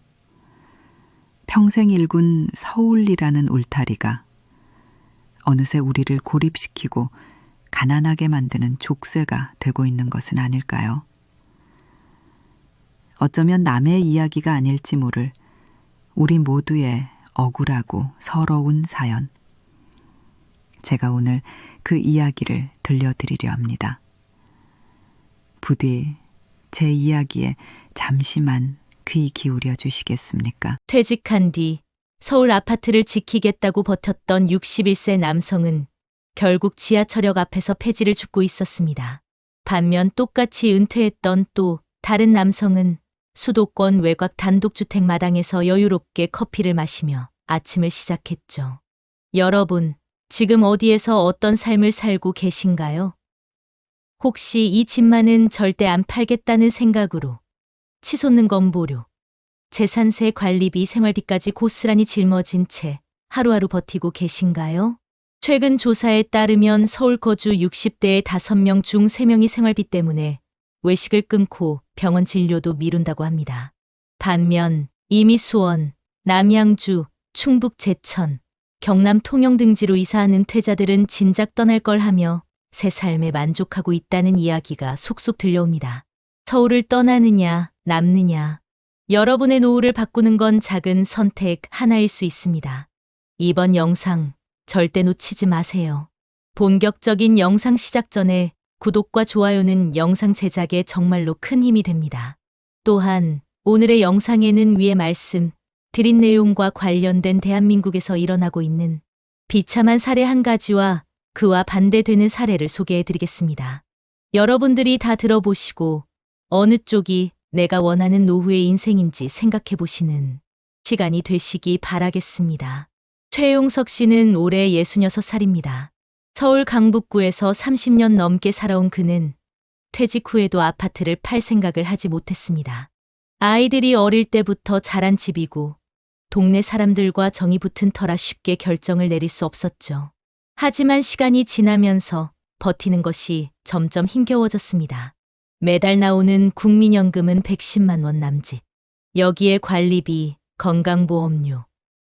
A: 평생 일군 서울이라는 울타리가 어느새 우리를 고립시키고 가난하게 만드는 족쇄가 되고 있는 것은 아닐까요? 어쩌면 남의 이야기가 아닐지 모를 우리 모두의 억울하고 서러운 사연. 제가 오늘 그 이야기를 들려드리려 합니다. 부디 제 이야기에 잠시만 귀 기울여 주시겠습니까?
C: 퇴직한 뒤 서울 아파트를 지키겠다고 버텼던 61세 남성은 결국 지하철역 앞에서 폐지를 줍고 있었습니다. 반면 똑같이 은퇴했던 또 다른 남성은 수도권 외곽 단독주택 마당에서 여유롭게 커피를 마시며 아침을 시작했죠. 여러분, 지금 어디에서 어떤 삶을 살고 계신가요? 혹시 이 집만은 절대 안 팔겠다는 생각으로 치솟는 건보료, 재산세 관리비, 생활비까지 고스란히 짊어진 채 하루하루 버티고 계신가요? 최근 조사에 따르면 서울 거주 60대의 5명 중 3명이 생활비 때문에 외식을 끊고 병원 진료도 미룬다고 합니다. 반면 이미 수원, 남양주, 충북 제천, 경남 통영 등지로 이사한 은퇴자들은 진작 떠날 걸 하며 새 삶에 만족하고 있다는 이야기가 속속 들려옵니다. 서울을 떠나느냐, 남느냐. 여러분의 노후를 바꾸는 건 작은 선택 하나일 수 있습니다. 이번 영상 절대 놓치지 마세요. 본격적인 영상 시작 전에 구독과 좋아요는 영상 제작에 정말로 큰 힘이 됩니다. 또한 오늘의 영상에는 위에 말씀 드린 내용과 관련된 대한민국에서 일어나고 있는 비참한 사례 한 가지와 그와 반대되는 사례를 소개해드리겠습니다. 여러분들이 다 들어보시고 어느 쪽이 내가 원하는 노후의 인생인지 생각해보시는 시간이 되시기 바라겠습니다. 최용석 씨는 올해 66살입니다. 서울 강북구에서 30년 넘게 살아온 그는 퇴직 후에도 아파트를 팔 생각을 하지 못했습니다. 아이들이 어릴 때부터 자란 집이고 동네 사람들과 정이 붙은 터라 쉽게 결정을 내릴 수 없었죠. 하지만 시간이 지나면서 버티는 것이 점점 힘겨워졌습니다. 매달 나오는 국민연금은 110만 원 남짓. 여기에 관리비, 건강보험료,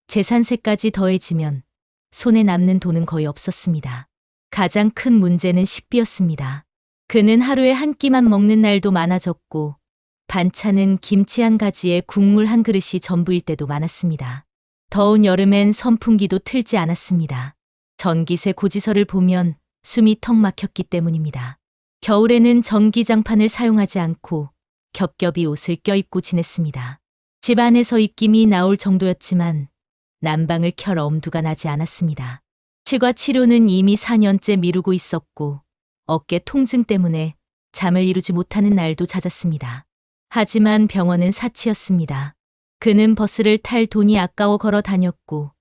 C: 재산세까지 더해지면 손에 남는 돈은 거의 없었습니다. 가장 큰 문제는 식비였습니다. 그는 하루에 한 끼만 먹는 날도 많아졌고 반찬은 김치 한 가지에 국물 한 그릇이 전부일 때도 많았습니다. 더운 여름엔 선풍기도 틀지 않았습니다. 전기세 고지서를 보면 숨이 턱 막혔기 때문입니다. 겨울에는 전기장판을 사용하지 않고 겹겹이 옷을 껴입고 지냈습니다. 집 안에서 입김이 나올 정도였지만 난방을 켤 엄두가 나지 않았습니다. 치과 치료는 이미 4년째 미루고 있었고 어깨 통증 때문에 잠을 이루지 못하는 날도 잦았습니다. 하지만 병원은 사치였습니다. 그는 버스를 탈 돈이 아까워 걸어 다녔고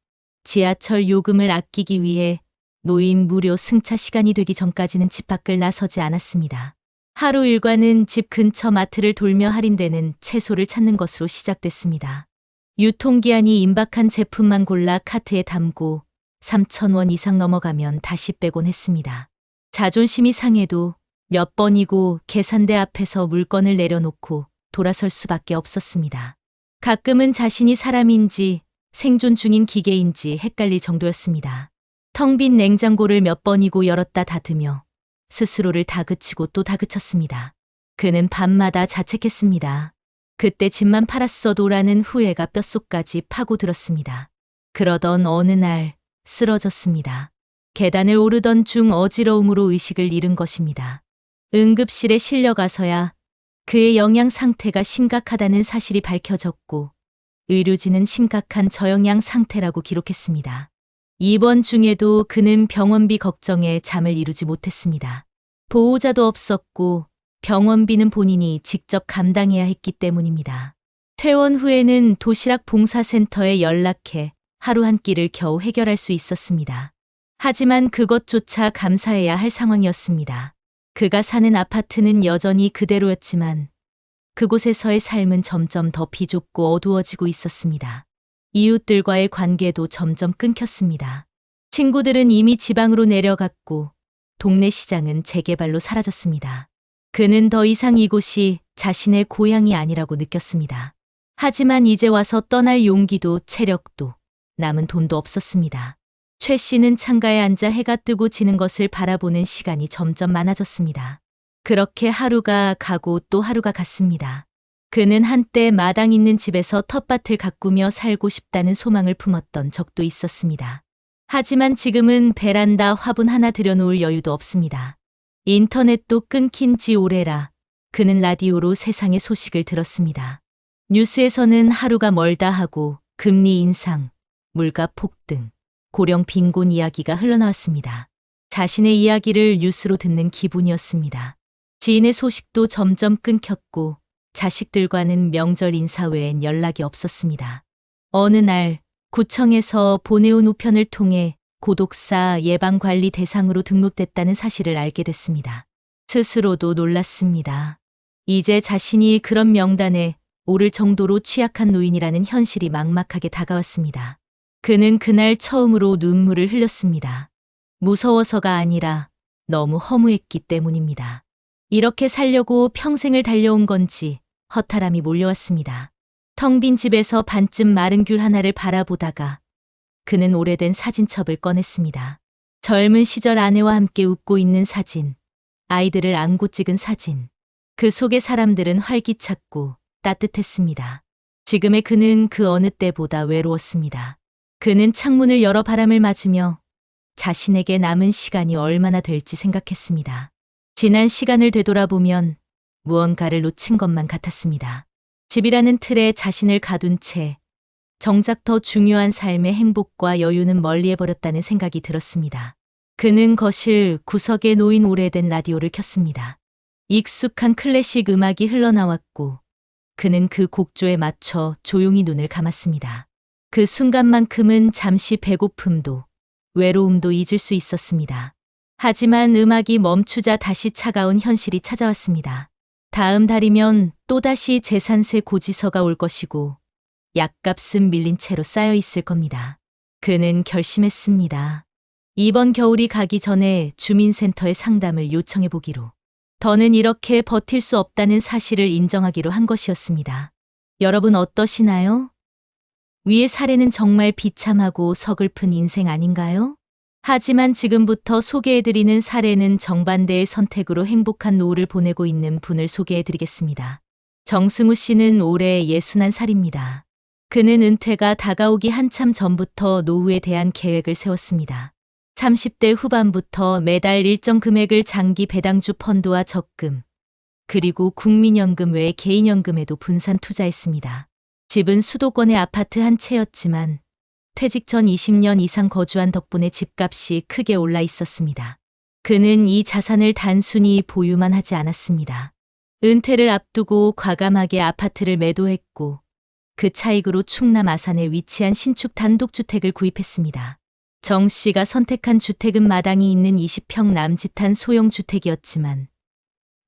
C: 지하철 요금을 아끼기 위해 노인 무료 승차 시간이 되기 전까지는 집 밖을 나서지 않았습니다. 하루 일과는 집 근처 마트를 돌며 할인되는 채소를 찾는 것으로 시작됐습니다. 유통기한이 임박한 제품만 골라 카트에 담고 3,000원 이상 넘어가면 다시 빼곤 했습니다. 자존심이 상해도 몇 번이고 계산대 앞에서 물건을 내려놓고 돌아설 수밖에 없었습니다. 가끔은 자신이 사람인지 생존 중인 기계인지 헷갈릴 정도였습니다. 텅 빈 냉장고를 몇 번이고 열었다 닫으며 스스로를 다그치고 또 다그쳤습니다. 그는 밤마다 자책했습니다. 그때 집만 팔았어도라는 후회가 뼛속까지 파고들었습니다. 그러던 어느 날 쓰러졌습니다. 계단을 오르던 중 어지러움으로 의식을 잃은 것입니다. 응급실에 실려가서야 그의 영양 상태가 심각하다는 사실이 밝혀졌고 의료진은 심각한 저영양 상태라고 기록했습니다. 입원 중에도 그는 병원비 걱정에 잠을 이루지 못했습니다. 보호자도 없었고 병원비는 본인이 직접 감당해야 했기 때문입니다. 퇴원 후에는 도시락 봉사센터에 연락해 하루 한 끼를 겨우 해결할 수 있었습니다. 하지만 그것조차 감사해야 할 상황이었습니다. 그가 사는 아파트는 여전히 그대로였지만 그곳에서의 삶은 점점 더 비좁고 어두워지고 있었습니다. 이웃들과의 관계도 점점 끊겼습니다. 친구들은 이미 지방으로 내려갔고 동네 시장은 재개발로 사라졌습니다. 그는 더 이상 이곳이 자신의 고향이 아니라고 느꼈습니다. 하지만 이제 와서 떠날 용기도 체력도 남은 돈도 없었습니다. 최 씨는 창가에 앉아 해가 뜨고 지는 것을 바라보는 시간이 점점 많아졌습니다. 그렇게 하루가 가고 또 하루가 갔습니다. 그는 한때 마당 있는 집에서 텃밭을 가꾸며 살고 싶다는 소망을 품었던 적도 있었습니다. 하지만 지금은 베란다 화분 하나 들여놓을 여유도 없습니다. 인터넷도 끊긴 지 오래라 그는 라디오로 세상의 소식을 들었습니다. 뉴스에서는 하루가 멀다 하고 금리 인상, 물가 폭등, 고령 빈곤 이야기가 흘러나왔습니다. 자신의 이야기를 뉴스로 듣는 기분이었습니다. 지인의 소식도 점점 끊겼고 자식들과는 명절 인사 외엔 연락이 없었습니다. 어느 날 구청에서 보내온 우편을 통해 고독사 예방관리 대상으로 등록됐다는 사실을 알게 됐습니다. 스스로도 놀랐습니다. 이제 자신이 그런 명단에 오를 정도로 취약한 노인이라는 현실이 막막하게 다가왔습니다. 그는 그날 처음으로 눈물을 흘렸습니다. 무서워서가 아니라 너무 허무했기 때문입니다. 이렇게 살려고 평생을 달려온 건지 허탈함이 몰려왔습니다. 텅 빈 집에서 반쯤 마른 귤 하나를 바라보다가 그는 오래된 사진첩을 꺼냈습니다. 젊은 시절 아내와 함께 웃고 있는 사진, 아이들을 안고 찍은 사진. 그 속의 사람들은 활기찼고 따뜻했습니다. 지금의 그는 그 어느 때보다 외로웠습니다. 그는 창문을 열어 바람을 맞으며 자신에게 남은 시간이 얼마나 될지 생각했습니다. 지난 시간을 되돌아보면 무언가를 놓친 것만 같았습니다. 집이라는 틀에 자신을 가둔 채 정작 더 중요한 삶의 행복과 여유는 멀리해버렸다는 생각이 들었습니다. 그는 거실 구석에 놓인 오래된 라디오를 켰습니다. 익숙한 클래식 음악이 흘러나왔고 그는 그 곡조에 맞춰 조용히 눈을 감았습니다. 그 순간만큼은 잠시 배고픔도 외로움도 잊을 수 있었습니다. 하지만 음악이 멈추자 다시 차가운 현실이 찾아왔습니다. 다음 달이면 또다시 재산세 고지서가 올 것이고 약값은 밀린 채로 쌓여 있을 겁니다. 그는 결심했습니다. 이번 겨울이 가기 전에 주민센터에 상담을 요청해 보기로. 더는 이렇게 버틸 수 없다는 사실을 인정하기로 한 것이었습니다. 여러분 어떠시나요? 위의 사례는 정말 비참하고 서글픈 인생 아닌가요? 하지만 지금부터 소개해드리는 사례는 정반대의 선택으로 행복한 노후를 보내고 있는 분을 소개해드리겠습니다. 정승우 씨는 올해 61살입니다. 그는 은퇴가 다가오기 한참 전부터 노후에 대한 계획을 세웠습니다. 30대 후반부터 매달 일정 금액을 장기 배당주 펀드와 적금, 그리고 국민연금 외에 개인연금에도 분산 투자했습니다. 집은 수도권의 아파트 한 채였지만 퇴직 전 20년 이상 거주한 덕분에 집값이 크게 올라 있었습니다. 그는 이 자산을 단순히 보유만 하지 않았습니다. 은퇴를 앞두고 과감하게 아파트를 매도했고 그 차익으로 충남 아산에 위치한 신축 단독주택을 구입했습니다. 정 씨가 선택한 주택은 마당이 있는 20평 남짓한 소형 주택이었지만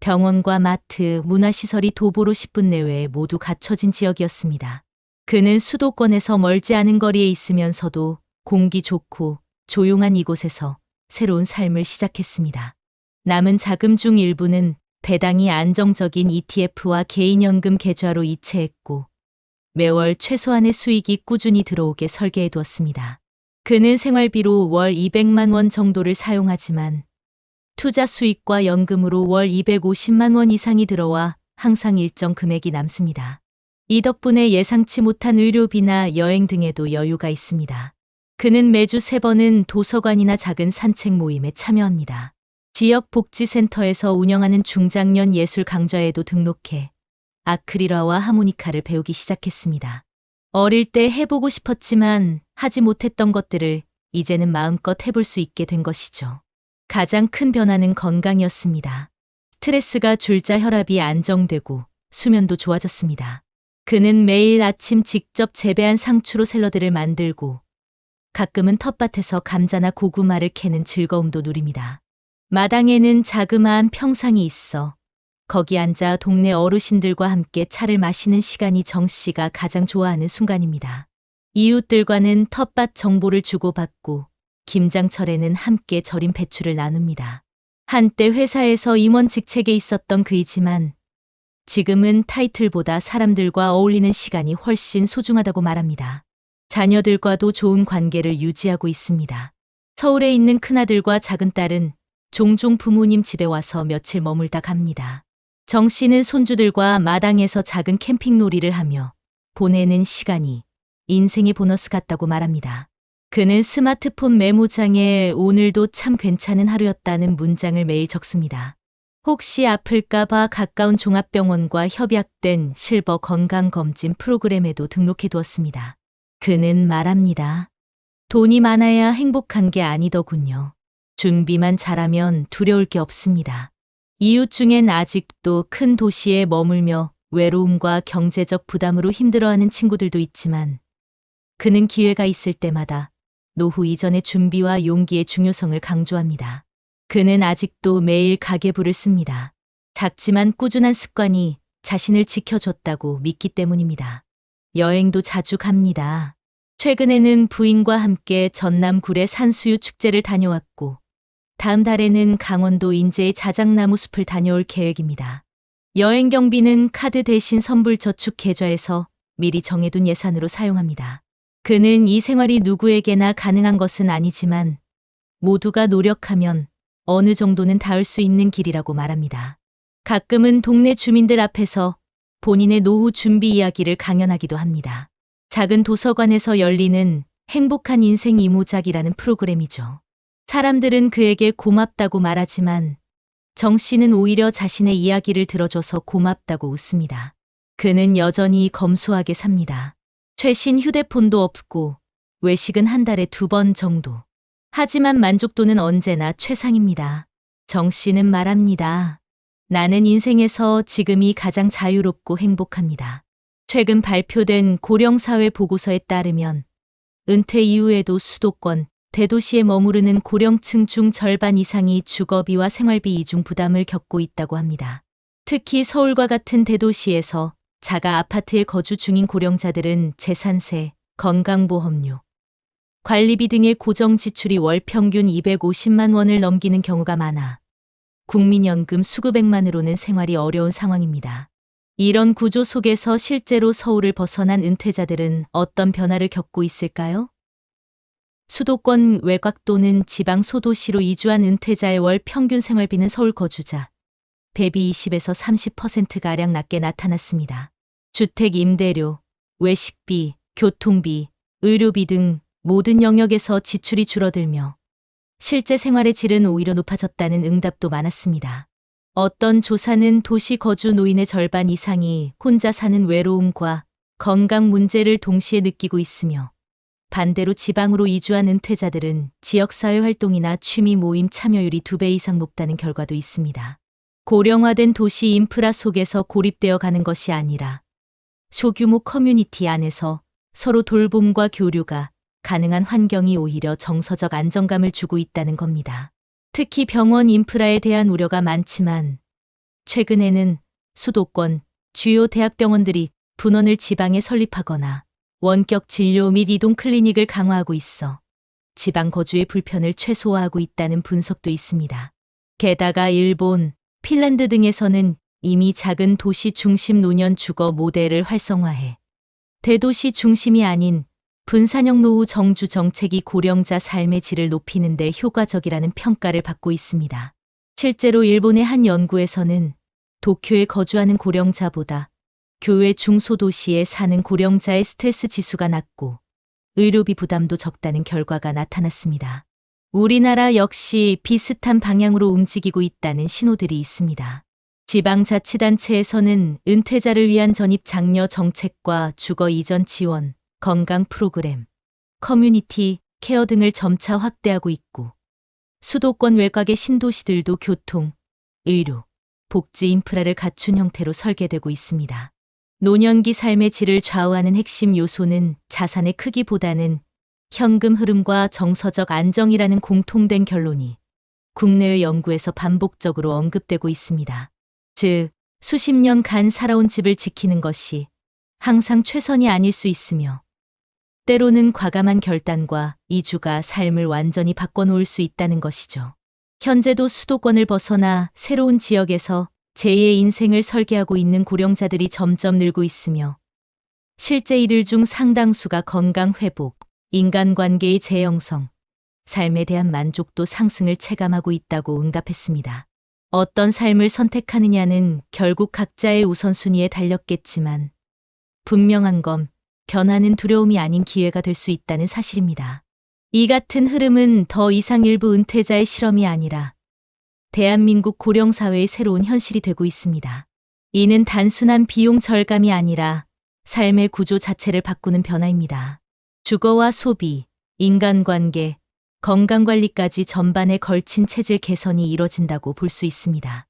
C: 병원과 마트, 문화시설이 도보로 10분 내외에 모두 갖춰진 지역이었습니다. 그는 수도권에서 멀지 않은 거리에 있으면서도 공기 좋고 조용한 이곳에서 새로운 삶을 시작했습니다. 남은 자금 중 일부는 배당이 안정적인 ETF와 개인연금 계좌로 이체했고 매월 최소한의 수익이 꾸준히 들어오게 설계해 두었습니다. 그는 생활비로 월 200만 원 정도를 사용하지만 투자 수익과 연금으로 월 250만 원 이상이 들어와 항상 일정 금액이 남습니다. 이 덕분에 예상치 못한 의료비나 여행 등에도 여유가 있습니다. 그는 매주 3번은 도서관이나 작은 산책 모임에 참여합니다. 지역 복지센터에서 운영하는 중장년 예술 강좌에도 등록해 아크릴화와 하모니카를 배우기 시작했습니다. 어릴 때 해보고 싶었지만 하지 못했던 것들을 이제는 마음껏 해볼 수 있게 된 것이죠. 가장 큰 변화는 건강이었습니다. 스트레스가 줄자 혈압이 안정되고 수면도 좋아졌습니다. 그는 매일 아침 직접 재배한 상추로 샐러드를 만들고 가끔은 텃밭에서 감자나 고구마를 캐는 즐거움도 누립니다. 마당에는 자그마한 평상이 있어 거기 앉아 동네 어르신들과 함께 차를 마시는 시간이 정 씨가 가장 좋아하는 순간입니다. 이웃들과는 텃밭 정보를 주고받고 김장철에는 함께 절인 배추를 나눕니다. 한때 회사에서 임원 직책에 있었던 그이지만 지금은 타이틀보다 사람들과 어울리는 시간이 훨씬 소중하다고 말합니다. 자녀들과도 좋은 관계를 유지하고 있습니다. 서울에 있는 큰아들과 작은딸은 종종 부모님 집에 와서 며칠 머물다 갑니다. 정 씨는 손주들과 마당에서 작은 캠핑 놀이를 하며 보내는 시간이 인생의 보너스 같다고 말합니다. 그는 스마트폰 메모장에 오늘도 참 괜찮은 하루였다는 문장을 매일 적습니다. 혹시 아플까봐 가까운 종합병원과 협약된 실버 건강검진 프로그램에도 등록해 두었습니다. 그는 말합니다. 돈이 많아야 행복한 게 아니더군요. 준비만 잘하면 두려울 게 없습니다. 이웃 중엔 아직도 큰 도시에 머물며 외로움과 경제적 부담으로 힘들어하는 친구들도 있지만 그는 기회가 있을 때마다 노후 이전의 준비와 용기의 중요성을 강조합니다. 그는 아직도 매일 가계부를 씁니다. 작지만 꾸준한 습관이 자신을 지켜줬다고 믿기 때문입니다. 여행도 자주 갑니다. 최근에는 부인과 함께 전남 구례 산수유 축제를 다녀왔고 다음 달에는 강원도 인제의 자작나무 숲을 다녀올 계획입니다. 여행 경비는 카드 대신 선불 저축 계좌에서 미리 정해둔 예산으로 사용합니다. 그는 이 생활이 누구에게나 가능한 것은 아니지만 모두가 노력하면 어느 정도는 닿을 수 있는 길이라고 말합니다. 가끔은 동네 주민들 앞에서 본인의 노후 준비 이야기를 강연하기도 합니다. 작은 도서관에서 열리는 행복한 인생 이모작이라는 프로그램이죠. 사람들은 그에게 고맙다고 말하지만 정 씨는 오히려 자신의 이야기를 들어줘서 고맙다고 웃습니다. 그는 여전히 검소하게 삽니다. 최신 휴대폰도 없고 외식은 한 달에 2번 정도. 하지만 만족도는 언제나 최상입니다. 정 씨는 말합니다. 나는 인생에서 지금이 가장 자유롭고 행복합니다. 최근 발표된 고령사회 보고서에 따르면 은퇴 이후에도 수도권, 대도시에 머무르는 고령층 중 절반 이상이 주거비와 생활비 이중 부담을 겪고 있다고 합니다. 특히 서울과 같은 대도시에서 자가 아파트에 거주 중인 고령자들은 재산세, 건강보험료, 관리비 등의 고정 지출이 월 평균 250만 원을 넘기는 경우가 많아 국민연금 수급액만으로는 생활이 어려운 상황입니다. 이런 구조 속에서 실제로 서울을 벗어난 은퇴자들은 어떤 변화를 겪고 있을까요? 수도권 외곽 또는 지방 소도시로 이주한 은퇴자의 월 평균 생활비는 서울 거주자 대비 20에서 30%가량 낮게 나타났습니다. 주택 임대료, 외식비, 교통비, 의료비 등 모든 영역에서 지출이 줄어들며 실제 생활의 질은 오히려 높아졌다는 응답도 많았습니다. 어떤 조사는 도시 거주 노인의 절반 이상이 혼자 사는 외로움과 건강 문제를 동시에 느끼고 있으며 반대로 지방으로 이주한 은퇴자들은 지역사회 활동이나 취미 모임 참여율이 2배 이상 높다는 결과도 있습니다. 고령화된 도시 인프라 속에서 고립되어 가는 것이 아니라 소규모 커뮤니티 안에서 서로 돌봄과 교류가 가능한 환경이 오히려 정서적 안정감을 주고 있다는 겁니다. 특히 병원 인프라에 대한 우려가 많지만 최근에는 수도권 주요 대학병원들이 분원을 지방에 설립하거나 원격 진료 및 이동 클리닉을 강화하고 있어 지방 거주의 불편을 최소화하고 있다는 분석도 있습니다. 게다가 일본, 핀란드 등에서는 이미 작은 도시 중심 노년 주거 모델을 활성화해 대도시 중심이 아닌 분산형 노후 정주 정책이 고령자 삶의 질을 높이는 데 효과적이라는 평가를 받고 있습니다. 실제로 일본의 한 연구에서는 도쿄에 거주하는 고령자보다 교외 중소도시에 사는 고령자의 스트레스 지수가 낮고 의료비 부담도 적다는 결과가 나타났습니다. 우리나라 역시 비슷한 방향으로 움직이고 있다는 신호들이 있습니다. 지방자치단체에서는 은퇴자를 위한 전입 장려 정책과 주거 이전 지원, 건강 프로그램, 커뮤니티 케어 등을 점차 확대하고 있고 수도권 외곽의 신도시들도 교통, 의료, 복지 인프라를 갖춘 형태로 설계되고 있습니다. 노년기 삶의 질을 좌우하는 핵심 요소는 자산의 크기보다는 현금 흐름과 정서적 안정이라는 공통된 결론이 국내외 연구에서 반복적으로 언급되고 있습니다. 즉, 수십 년간 살아온 집을 지키는 것이 항상 최선이 아닐 수 있으며 때로는 과감한 결단과 이주가 삶을 완전히 바꿔놓을 수 있다는 것이죠. 현재도 수도권을 벗어나 새로운 지역에서 제2의 인생을 설계하고 있는 고령자들이 점점 늘고 있으며 실제 이들 중 상당수가 건강 회복, 인간관계의 재형성, 삶에 대한 만족도 상승을 체감하고 있다고 응답했습니다. 어떤 삶을 선택하느냐는 결국 각자의 우선순위에 달렸겠지만 분명한 건 변화는 두려움이 아닌 기회가 될 수 있다는 사실입니다. 이 같은 흐름은 더 이상 일부 은퇴자의 실험이 아니라 대한민국 고령사회의 새로운 현실이 되고 있습니다. 이는 단순한 비용 절감이 아니라 삶의 구조 자체를 바꾸는 변화입니다. 주거와 소비, 인간관계, 건강관리까지 전반에 걸친 체질 개선이 이뤄진다고 볼 수 있습니다.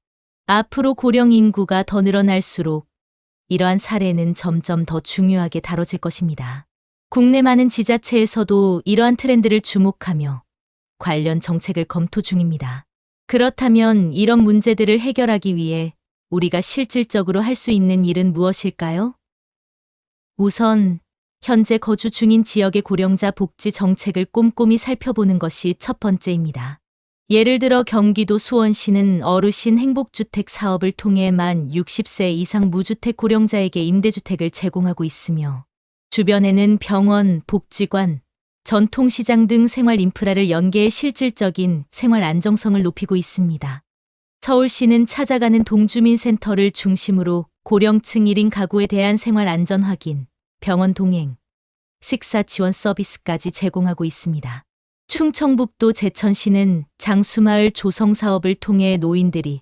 C: 앞으로 고령 인구가 더 늘어날수록 이러한 사례는 점점 더 중요하게 다뤄질 것입니다. 국내 많은 지자체에서도 이러한 트렌드를 주목하며 관련 정책을 검토 중입니다. 그렇다면 이런 문제들을 해결하기 위해 우리가 실질적으로 할 수 있는 일은 무엇일까요? 우선 현재 거주 중인 지역의 고령자 복지 정책을 꼼꼼히 살펴보는 것이 첫 번째입니다. 예를 들어 경기도 수원시는 어르신 행복주택 사업을 통해 만 60세 이상 무주택 고령자에게 임대주택을 제공하고 있으며 주변에는 병원, 복지관, 전통시장 등 생활 인프라를 연계해 실질적인 생활 안정성을 높이고 있습니다. 서울시는 찾아가는 동주민센터를 중심으로 고령층 1인 가구에 대한 생활 안전 확인, 병원 동행, 식사 지원 서비스까지 제공하고 있습니다. 충청북도 제천시는 장수마을 조성 사업을 통해 노인들이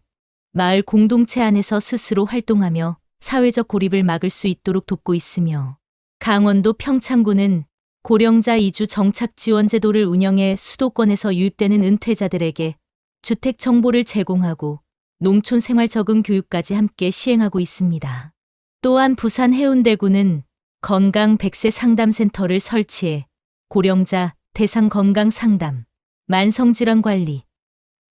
C: 마을 공동체 안에서 스스로 활동하며 사회적 고립을 막을 수 있도록 돕고 있으며 강원도 평창군은 고령자 이주 정착 지원 제도를 운영해 수도권에서 유입되는 은퇴자들에게 주택 정보를 제공하고 농촌 생활 적응 교육까지 함께 시행하고 있습니다. 또한 부산 해운대구는 건강 100세 상담센터를 설치해 고령자 대상 건강 상담, 만성질환 관리,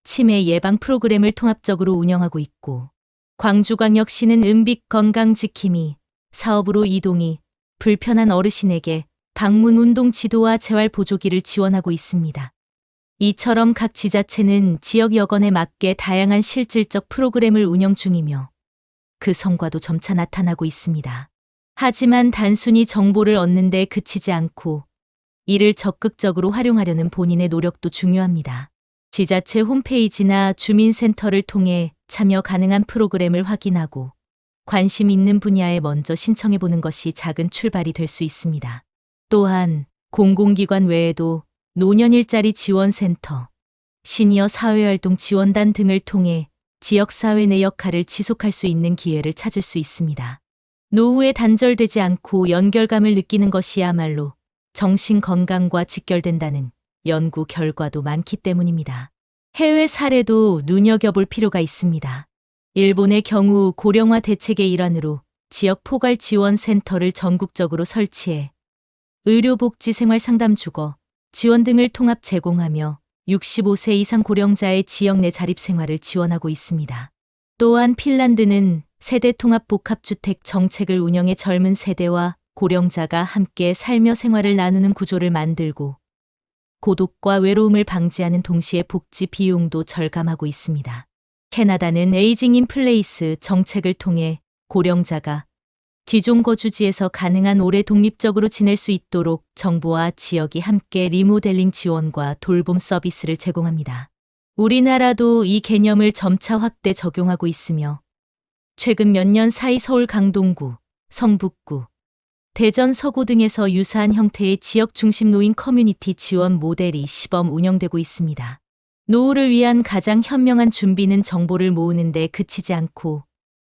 C: 치매 예방 프로그램을 통합적으로 운영하고 있고 광주광역시는 은빛 건강 지킴이 사업으로 이동이 불편한 어르신에게 방문 운동 지도와 재활 보조기를 지원하고 있습니다. 이처럼 각 지자체는 지역 여건에 맞게 다양한 실질적 프로그램을 운영 중이며 그 성과도 점차 나타나고 있습니다. 하지만 단순히 정보를 얻는 데 그치지 않고 이를 적극적으로 활용하려는 본인의 노력도 중요합니다. 지자체 홈페이지나 주민센터를 통해 참여 가능한 프로그램을 확인하고 관심 있는 분야에 먼저 신청해 보는 것이 작은 출발이 될 수 있습니다. 또한 공공기관 외에도 노년 일자리 지원센터, 시니어 사회활동 지원단 등을 통해 지역사회 내 역할을 지속할 수 있는 기회를 찾을 수 있습니다. 노후에 단절되지 않고 연결감을 느끼는 것이야말로 정신 건강과 직결된다는 연구 결과도 많기 때문입니다. 해외 사례도 눈여겨볼 필요가 있습니다. 일본의 경우 고령화 대책의 일환으로 지역 포괄 지원 센터를 전국적으로 설치해 의료복지생활상담주거, 지원 등을 통합 제공하며 65세 이상 고령자의 지역 내 자립생활을 지원하고 있습니다. 또한 핀란드는 세대통합복합주택 정책을 운영해 젊은 세대와 고령자가 함께 살며 생활을 나누는 구조를 만들고 고독과 외로움을 방지하는 동시에 복지 비용도 절감하고 있습니다. 캐나다는 에이징 인 플레이스 정책을 통해 고령자가 기존 거주지에서 가능한 오래 독립적으로 지낼 수 있도록 정부와 지역이 함께 리모델링 지원과 돌봄 서비스를 제공합니다. 우리나라도 이 개념을 점차 확대 적용하고 있으며 최근 몇 년 사이 서울 강동구, 성북구, 대전 서구 등에서 유사한 형태의 지역 중심 노인 커뮤니티 지원 모델이 시범 운영되고 있습니다. 노후를 위한 가장 현명한 준비는 정보를 모으는 데 그치지 않고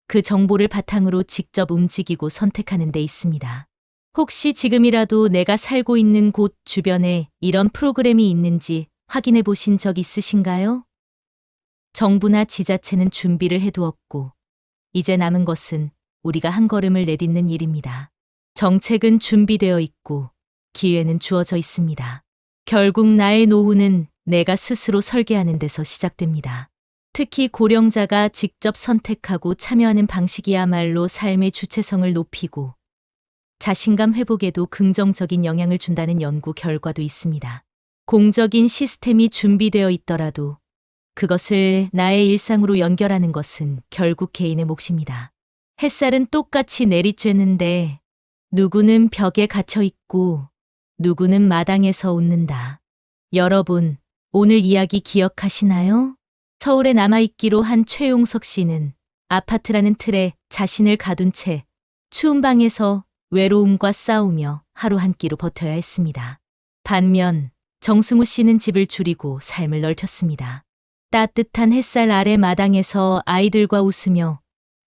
C: 그 정보를 바탕으로 직접 움직이고 선택하는 데 있습니다. 혹시 지금이라도 내가 살고 있는 곳 주변에 이런 프로그램이 있는지 확인해 보신 적 있으신가요? 정부나 지자체는 준비를 해두었고 이제 남은 것은 우리가 한 걸음을 내딛는 일입니다. 정책은 준비되어 있고 기회는 주어져 있습니다. 결국 나의 노후는 내가 스스로 설계하는 데서 시작됩니다. 특히 고령자가 직접 선택하고 참여하는 방식이야말로 삶의 주체성을 높이고 자신감 회복에도 긍정적인 영향을 준다는 연구 결과도 있습니다. 공적인 시스템이 준비되어 있더라도 그것을 나의 일상으로 연결하는 것은 결국 개인의 몫입니다. 햇살은 똑같이 내리쬐는데 누구는 벽에 갇혀 있고 누구는 마당에서 웃는다. 여러분, 오늘 이야기 기억하시나요? 서울에 남아있기로 한 최용석 씨는 아파트라는 틀에 자신을 가둔 채 추운 방에서 외로움과 싸우며 하루 한 끼로 버텨야 했습니다. 반면 정승우 씨는 집을 줄이고 삶을 넓혔습니다. 따뜻한 햇살 아래 마당에서 아이들과 웃으며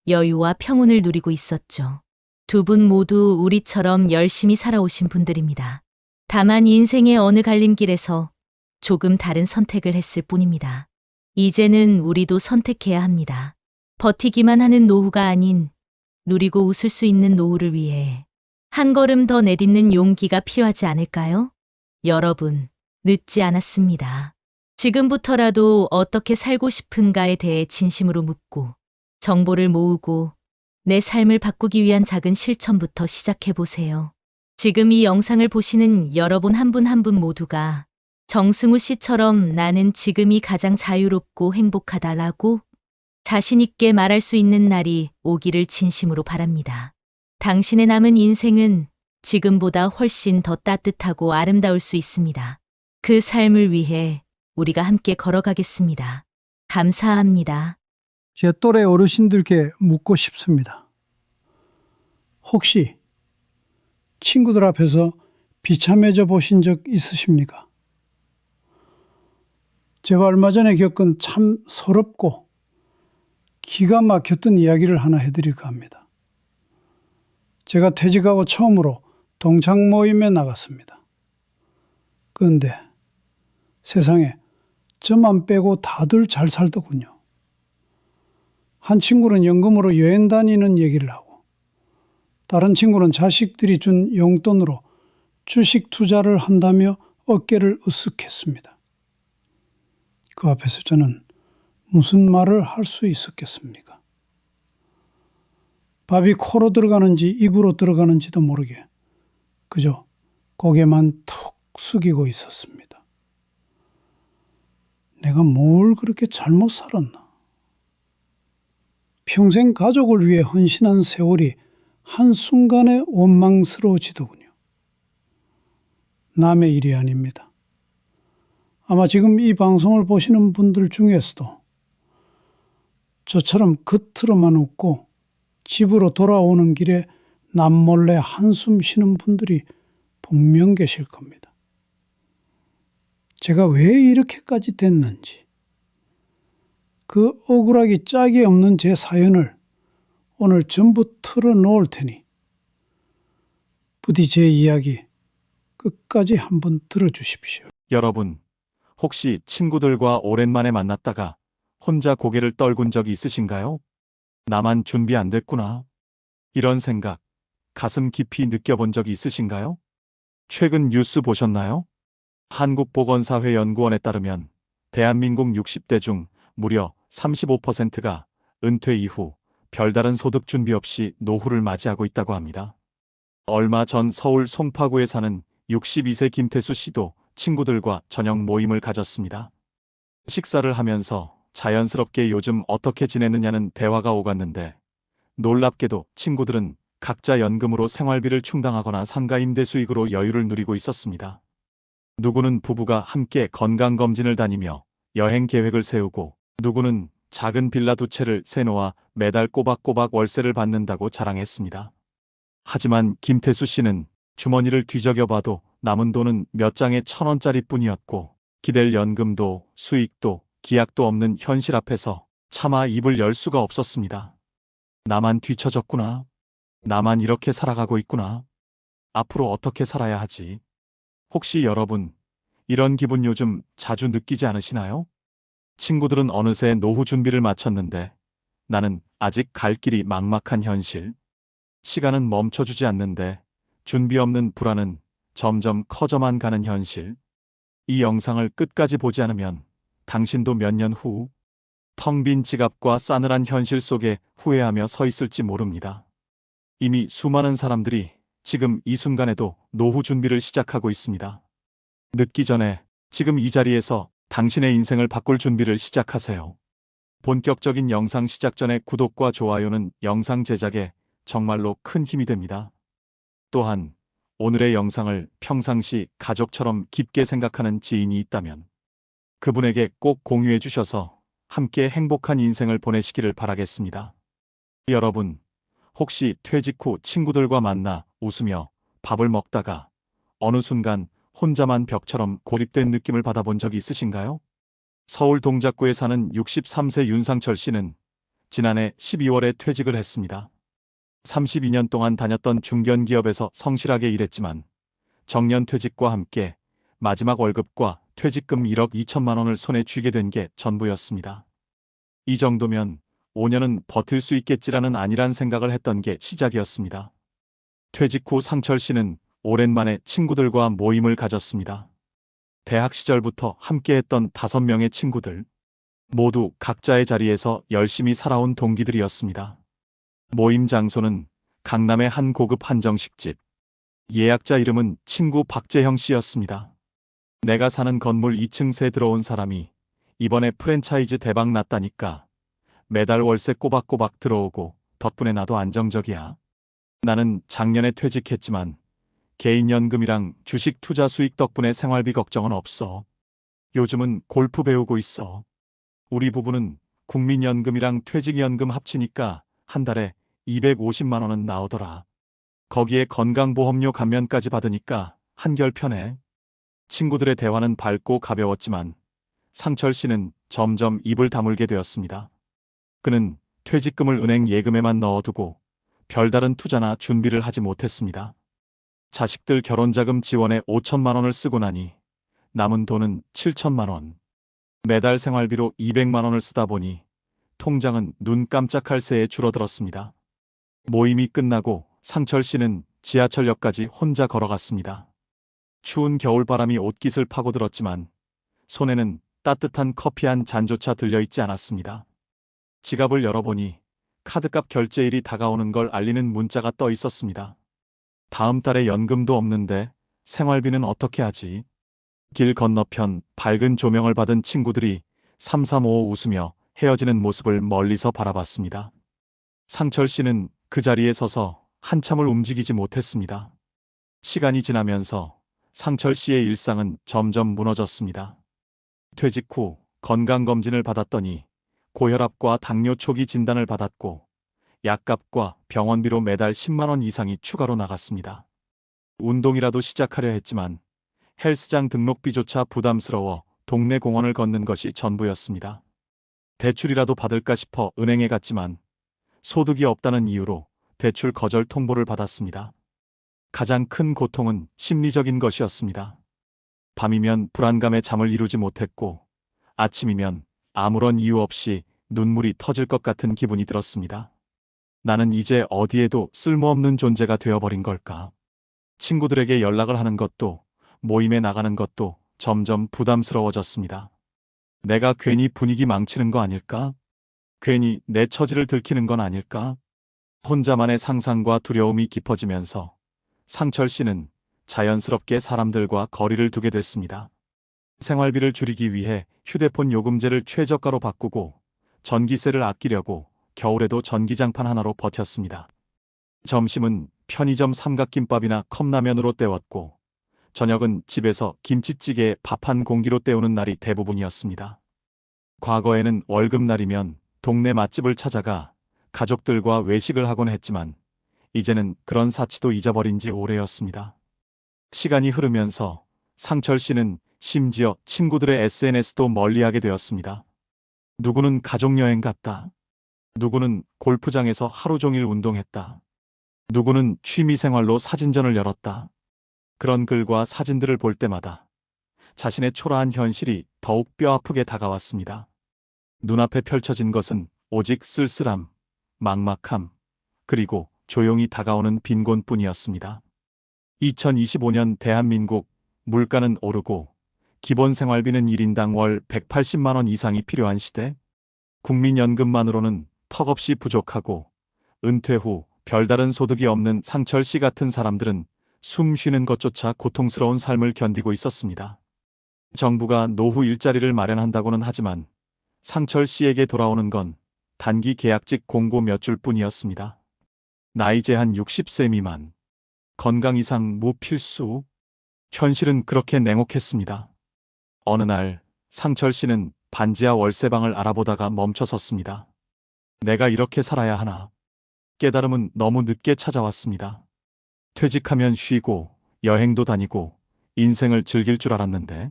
C: 여유와 평온을 누리고 있었죠. 두 분 모두 우리처럼 열심히 살아오신 분들입니다. 다만 인생의 어느 갈림길에서 조금 다른 선택을 했을 뿐입니다. 이제는 우리도 선택해야 합니다. 버티기만 하는 노후가 아닌 누리고 웃을 수 있는 노후를 위해 한 걸음 더 내딛는 용기가 필요하지 않을까요? 여러분, 늦지 않았습니다. 지금부터라도 어떻게 살고 싶은가에 대해 진심으로 묻고 정보를 모으고 내 삶을 바꾸기 위한 작은 실천부터 시작해보세요. 지금 이 영상을 보시는 여러분 한 분 한 분 모두가 정승우 씨처럼 나는 지금이 가장 자유롭고 행복하다라고 자신있게 말할 수 있는 날이 오기를 진심으로 바랍니다. 당신의 남은 인생은 지금보다 훨씬 더 따뜻하고 아름다울 수 있습니다. 그 삶을 위해 우리가 함께 걸어가겠습니다. 감사합니다.
D: 제 또래 어르신들께 묻고 싶습니다. 혹시 친구들 앞에서 비참해져 보신 적 있으십니까? 제가 얼마 전에 겪은 참 서럽고 기가 막혔던 이야기를 하나 해드릴까 합니다. 제가 퇴직하고 처음으로 동창 모임에 나갔습니다. 그런데 세상에 저만 빼고 다들 잘 살더군요. 한 친구는 연금으로 여행 다니는 얘기를 하고 다른 친구는 자식들이 준 용돈으로 주식 투자를 한다며 어깨를 으쓱했습니다. 그 앞에서 저는 무슨 말을 할 수 있었겠습니까? 밥이 코로 들어가는지 입으로 들어가는지도 모르게 그저 고개만 툭 숙이고 있었습니다. 내가 뭘 그렇게 잘못 살았나? 평생 가족을 위해 헌신한 세월이 한순간에 원망스러워지더군요. 남의 일이 아닙니다. 아마 지금 이 방송을 보시는 분들 중에서도 저처럼 겉으로만 웃고 집으로 돌아오는 길에 남몰래 한숨 쉬는 분들이 분명 계실 겁니다. 제가 왜 이렇게까지 됐는지, 그 억울하기 짝이 없는 제 사연을 오늘 전부 털어놓을 테니 부디 제 이야기 끝까지 한번 들어주십시오.
E: 여러분, 혹시 친구들과 오랜만에 만났다가 혼자 고개를 떨군 적이 있으신가요? 나만 준비 안 됐구나. 이런 생각, 가슴 깊이 느껴본 적이 있으신가요? 최근 뉴스 보셨나요? 한국보건사회연구원에 따르면 대한민국 60대 중 무려 35%가 은퇴 이후 별다른 소득 준비 없이 노후를 맞이하고 있다고 합니다. 얼마 전 서울 송파구에 사는 62세 김태수 씨도 친구들과 저녁 모임을 가졌습니다. 식사를 하면서 자연스럽게 요즘 어떻게 지내느냐는 대화가 오갔는데 놀랍게도 친구들은 각자 연금으로 생활비를 충당하거나 상가 임대 수익으로 여유를 누리고 있었습니다. 누구는 부부가 함께 건강검진을 다니며 여행 계획을 세우고 누구는 작은 빌라 2채를 세놓아 매달 꼬박꼬박 월세를 받는다고 자랑했습니다. 하지만 김태수 씨는 주머니를 뒤적여봐도 남은 돈은 몇 장에 1,000원짜리 뿐이었고 기댈 연금도 수익도 기약도 없는 현실 앞에서 차마 입을 열 수가 없었습니다. 나만 뒤처졌구나. 나만 이렇게 살아가고 있구나. 앞으로 어떻게 살아야 하지? 혹시 여러분, 이런 기분 요즘 자주 느끼지 않으시나요? 친구들은 어느새 노후 준비를 마쳤는데 나는 아직 갈 길이 막막한 현실. 시간은 멈춰주지 않는데 준비 없는 불안은 점점 커져만 가는 현실. 이 영상을 끝까지 보지 않으면 당신도 몇 년 후 텅 빈 지갑과 싸늘한 현실 속에 후회하며 서 있을지 모릅니다. 이미 수많은 사람들이 지금 이 순간에도 노후 준비를 시작하고 있습니다. 늦기 전에 지금 이 자리에서 당신의 인생을 바꿀 준비를 시작하세요. 본격적인 영상 시작 전에 구독과 좋아요는 영상 제작에 정말로 큰 힘이 됩니다. 또한 오늘의 영상을 평상시 가족처럼 깊게 생각하는 지인이 있다면 그분에게 꼭 공유해 주셔서 함께 행복한 인생을 보내시기를 바라겠습니다. 여러분, 혹시 퇴직 후 친구들과 만나 웃으며 밥을 먹다가 어느 순간 혼자만 벽처럼 고립된 느낌을 받아본 적이 있으신가요? 서울 동작구에 사는 63세 윤상철 씨는 지난해 12월에 퇴직을 했습니다. 32년 동안 다녔던 중견기업에서 성실하게 일했지만 정년 퇴직과 함께 마지막 월급과 퇴직금 1억 2천만 원을 손에 쥐게 된 게 전부였습니다. 이 정도면 5년은 버틸 수 있겠지라는 안일한 생각을 했던 게 시작이었습니다. 퇴직 후 상철 씨는 오랜만에 친구들과 모임을 가졌습니다. 대학 시절부터 함께했던 5명의 친구들, 모두 각자의 자리에서 열심히 살아온 동기들이었습니다. 모임 장소는 강남의 한 고급 한정식집. 예약자 이름은 친구 박재형 씨였습니다. 내가 사는 건물 2층 새 들어온 사람이 이번에 프랜차이즈 대박 났다니까 매달 월세 꼬박꼬박 들어오고 덕분에 나도 안정적이야. 나는 작년에 퇴직했지만 개인연금이랑 주식 투자 수익 덕분에 생활비 걱정은 없어. 요즘은 골프 배우고 있어. 우리 부부는 국민연금이랑 퇴직연금 합치니까 한 달에 250만 원은 나오더라. 거기에 건강보험료 감면까지 받으니까 한결 편해. 친구들의 대화는 밝고 가벼웠지만 상철 씨는 점점 입을 다물게 되었습니다. 그는 퇴직금을 은행 예금에만 넣어두고 별다른 투자나 준비를 하지 못했습니다. 자식들 결혼자금 지원에 5천만 원을 쓰고 나니 남은 돈은 7천만 원. 매달 생활비로 200만 원을 쓰다 보니 통장은 눈 깜짝할 새에 줄어들었습니다. 모임이 끝나고 상철 씨는 지하철역까지 혼자 걸어갔습니다. 추운 겨울바람이 옷깃을 파고들었지만 손에는 따뜻한 커피 한 잔조차 들려있지 않았습니다. 지갑을 열어보니 카드값 결제일이 다가오는 걸 알리는 문자가 떠 있었습니다. 다음 달에 연금도 없는데 생활비는 어떻게 하지? 길 건너편 밝은 조명을 받은 친구들이 삼삼오오 웃으며 헤어지는 모습을 멀리서 바라봤습니다. 상철 씨는 그 자리에 서서 한참을 움직이지 못했습니다. 시간이 지나면서 상철 씨의 일상은 점점 무너졌습니다. 퇴직 후 건강검진을 받았더니 고혈압과 당뇨 초기 진단을 받았고 약값과 병원비로 매달 10만 원 이상이 추가로 나갔습니다. 운동이라도 시작하려 했지만 헬스장 등록비조차 부담스러워 동네 공원을 걷는 것이 전부였습니다. 대출이라도 받을까 싶어 은행에 갔지만 소득이 없다는 이유로 대출 거절 통보를 받았습니다. 가장 큰 고통은 심리적인 것이었습니다. 밤이면 불안감에 잠을 이루지 못했고 아침이면 아무런 이유 없이 눈물이 터질 것 같은 기분이 들었습니다. 나는 이제 어디에도 쓸모없는 존재가 되어버린 걸까? 친구들에게 연락을 하는 것도 모임에 나가는 것도 점점 부담스러워졌습니다. 내가 괜히 분위기 망치는 거 아닐까? 괜히 내 처지를 들키는 건 아닐까? 혼자만의 상상과 두려움이 깊어지면서 상철 씨는 자연스럽게 사람들과 거리를 두게 됐습니다. 생활비를 줄이기 위해 휴대폰 요금제를 최저가로 바꾸고 전기세를 아끼려고 겨울에도 전기장판 하나로 버텼습니다. 점심은 편의점 삼각김밥이나 컵라면으로 때웠고 저녁은 집에서 김치찌개에 밥 한 공기로 때우는 날이 대부분이었습니다. 과거에는 월급날이면 동네 맛집을 찾아가 가족들과 외식을 하곤 했지만 이제는 그런 사치도 잊어버린 지 오래였습니다. 시간이 흐르면서 상철 씨는 심지어 친구들의 SNS도 멀리하게 되었습니다. 누구는 가족여행 갔다. 누구는 골프장에서 하루 종일 운동했다. 누구는 취미생활로 사진전을 열었다. 그런 글과 사진들을 볼 때마다 자신의 초라한 현실이 더욱 뼈아프게 다가왔습니다. 눈앞에 펼쳐진 것은 오직 쓸쓸함, 막막함, 그리고 조용히 다가오는 빈곤뿐이었습니다. 2025년 대한민국 물가는 오르고 기본 생활비는 1인당 월 180만 원 이상이 필요한 시대, 국민연금만으로는 턱없이 부족하고 은퇴 후 별다른 소득이 없는 상철 씨 같은 사람들은 숨 쉬는 것조차 고통스러운 삶을 견디고 있었습니다. 정부가 노후 일자리를 마련한다고는 하지만 상철 씨에게 돌아오는 건 단기 계약직 공고 몇 줄뿐이었습니다. 나이 제한 60세 미만, 건강 이상 무필수. 현실은 그렇게 냉혹했습니다. 어느 날 상철 씨는 반지하 월세방을 알아보다가 멈춰섰습니다. 내가 이렇게 살아야 하나? 깨달음은 너무 늦게 찾아왔습니다. 퇴직하면 쉬고 여행도 다니고 인생을 즐길 줄 알았는데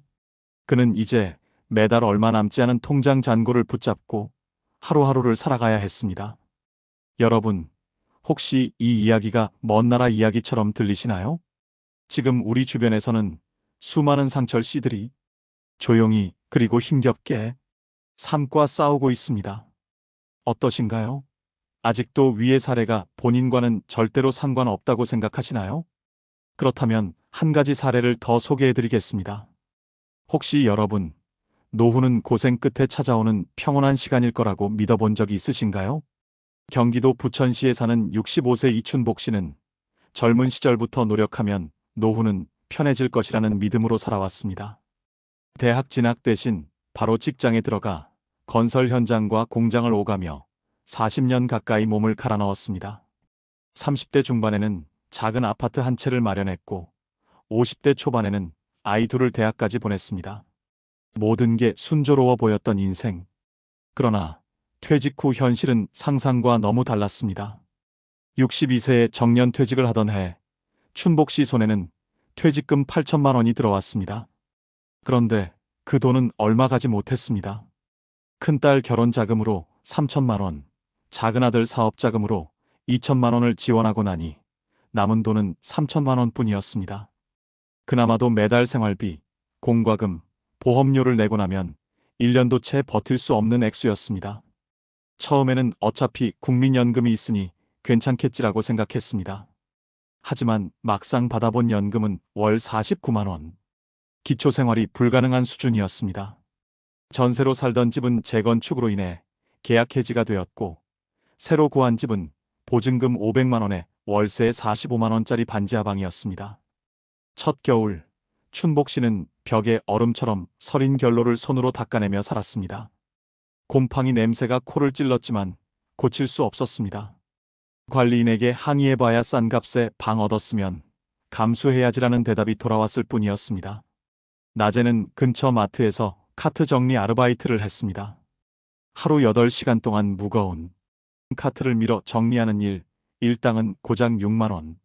E: 그는 이제 매달 얼마 남지 않은 통장 잔고를 붙잡고 하루하루를 살아가야 했습니다. 여러분, 혹시 이 이야기가 먼 나라 이야기처럼 들리시나요? 지금 우리 주변에서는 수많은 상철 씨들이 조용히 그리고 힘겹게 삶과 싸우고 있습니다. 어떠신가요? 아직도 위의 사례가 본인과는 절대로 상관없다고 생각하시나요? 그렇다면 한 가지 사례를 더 소개해드리겠습니다. 혹시 여러분, 노후는 고생 끝에 찾아오는 평온한 시간일 거라고 믿어본 적이 있으신가요? 경기도 부천시에 사는 65세 이춘복 씨는 젊은 시절부터 노력하면 노후는 편해질 것이라는 믿음으로 살아왔습니다. 대학 진학 대신 바로 직장에 들어가 건설 현장과 공장을 오가며 40년 가까이 몸을 갈아 넣었습니다. 30대 중반에는 작은 아파트 한 채를 마련했고 50대 초반에는 아이 둘을 대학까지 보냈습니다. 모든 게 순조로워 보였던 인생. 그러나 퇴직 후 현실은 상상과 너무 달랐습니다. 62세에 정년 퇴직을 하던 해 춘복 씨 손에는 퇴직금 8천만 원이 들어왔습니다. 그런데 그 돈은 얼마 가지 못했습니다. 큰딸 결혼 자금으로 3천만 원, 작은 아들 사업 자금으로 2천만 원을 지원하고 나니 남은 돈은 3천만 원뿐이었습니다. 그나마도 매달 생활비, 공과금, 보험료를 내고 나면 1년도 채 버틸 수 없는 액수였습니다. 처음에는 어차피 국민연금이 있으니 괜찮겠지라고 생각했습니다. 하지만 막상 받아본 연금은 월 49만 원. 기초생활이 불가능한 수준이었습니다. 전세로 살던 집은 재건축으로 인해 계약 해지가 되었고 새로 구한 집은 보증금 500만 원에 월세 45만 원짜리 반지하방이었습니다. 첫 겨울, 춘복 씨는 벽에 얼음처럼 서린 결로를 손으로 닦아내며 살았습니다. 곰팡이 냄새가 코를 찔렀지만 고칠 수 없었습니다. 관리인에게 항의해봐야 싼 값에 방 얻었으면 감수해야지라는 대답이 돌아왔을 뿐이었습니다. 낮에는 근처 마트에서 카트 정리 아르바이트를 했습니다. 하루 8시간 동안 무거운 카트를 밀어 정리하는 일당은 고작 6만 원.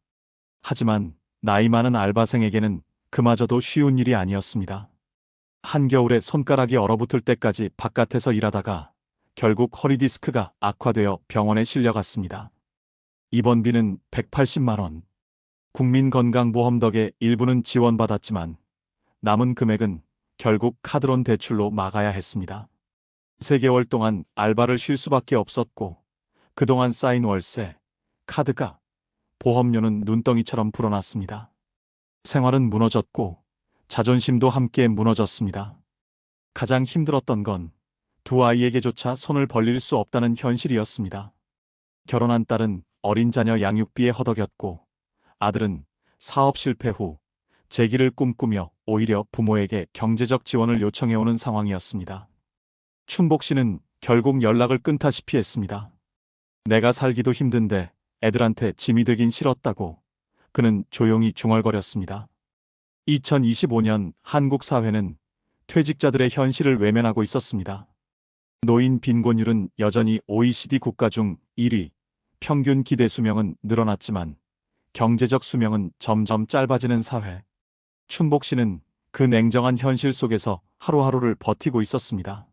E: 하지만 나이 많은 알바생에게는 그마저도 쉬운 일이 아니었습니다. 한겨울에 손가락이 얼어붙을 때까지 바깥에서 일하다가 결국 허리 디스크가 악화되어 병원에 실려갔습니다. 입원비는 180만 원. 국민건강보험 덕에 일부는 지원받았지만 남은 금액은 결국 카드론 대출로 막아야 했습니다. 3개월 동안 알바를 쉴 수밖에 없었고 그동안 쌓인 월세, 카드가, 보험료는 눈덩이처럼 불어났습니다. 생활은 무너졌고 자존심도 함께 무너졌습니다. 가장 힘들었던 건 두 아이에게조차 손을 벌릴 수 없다는 현실이었습니다. 결혼한 딸은 어린 자녀 양육비에 허덕였고 아들은 사업 실패 후 재기를 꿈꾸며 오히려 부모에게 경제적 지원을 요청해오는 상황이었습니다. 춘복 씨는 결국 연락을 끊다시피 했습니다. 내가 살기도 힘든데 애들한테 짐이 되긴 싫었다고 그는 조용히 중얼거렸습니다. 2025년 한국 사회는 퇴직자들의 현실을 외면하고 있었습니다. 노인 빈곤율은 여전히 OECD 국가 중 1위, 평균 기대 수명은 늘어났지만 경제적 수명은 점점 짧아지는 사회. 춘복 씨는 그 냉정한 현실 속에서 하루하루를 버티고 있었습니다.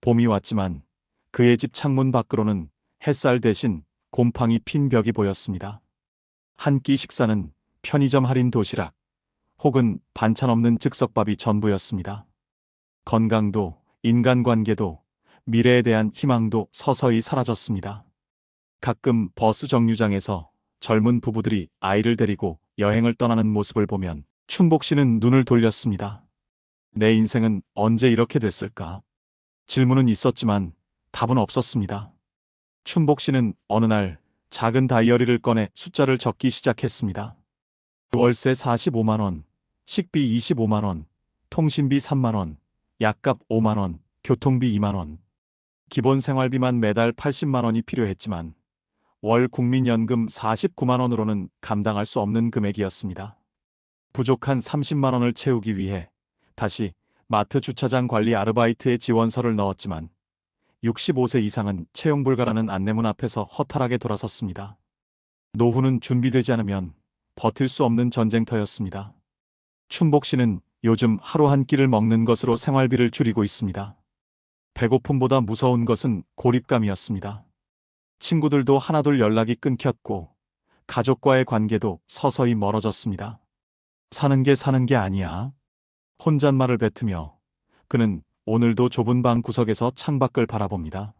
E: 봄이 왔지만 그의 집 창문 밖으로는 햇살 대신 곰팡이 핀 벽이 보였습니다. 한 끼 식사는 편의점 할인 도시락 혹은 반찬 없는 즉석밥이 전부였습니다. 건강도, 인간관계도, 미래에 대한 희망도 서서히 사라졌습니다. 가끔 버스 정류장에서 젊은 부부들이 아이를 데리고 여행을 떠나는 모습을 보면 춘복 씨는 눈을 돌렸습니다. 내 인생은 언제 이렇게 됐을까? 질문은 있었지만 답은 없었습니다. 춘복 씨는 어느 날 작은 다이어리를 꺼내 숫자를 적기 시작했습니다. 월세 45만 원, 식비 25만 원, 통신비 3만 원, 약값 5만 원, 교통비 2만 원. 기본 생활비만 매달 80만 원이 필요했지만 월 국민연금 49만 원으로는 감당할 수 없는 금액이었습니다. 부족한 30만 원을 채우기 위해 다시 마트 주차장 관리 아르바이트에 지원서를 넣었지만 65세 이상은 채용 불가라는 안내문 앞에서 허탈하게 돌아섰습니다. 노후는 준비되지 않으면 버틸 수 없는 전쟁터였습니다. 춘복 씨는 요즘 하루 한 끼를 먹는 것으로 생활비를 줄이고 있습니다. 배고픔보다 무서운 것은 고립감이었습니다. 친구들도 하나둘 연락이 끊겼고 가족과의 관계도 서서히 멀어졌습니다. 사는 게 아니야. 혼잣말을 뱉으며 그는 오늘도 좁은 방 구석에서 창밖을 바라봅니다.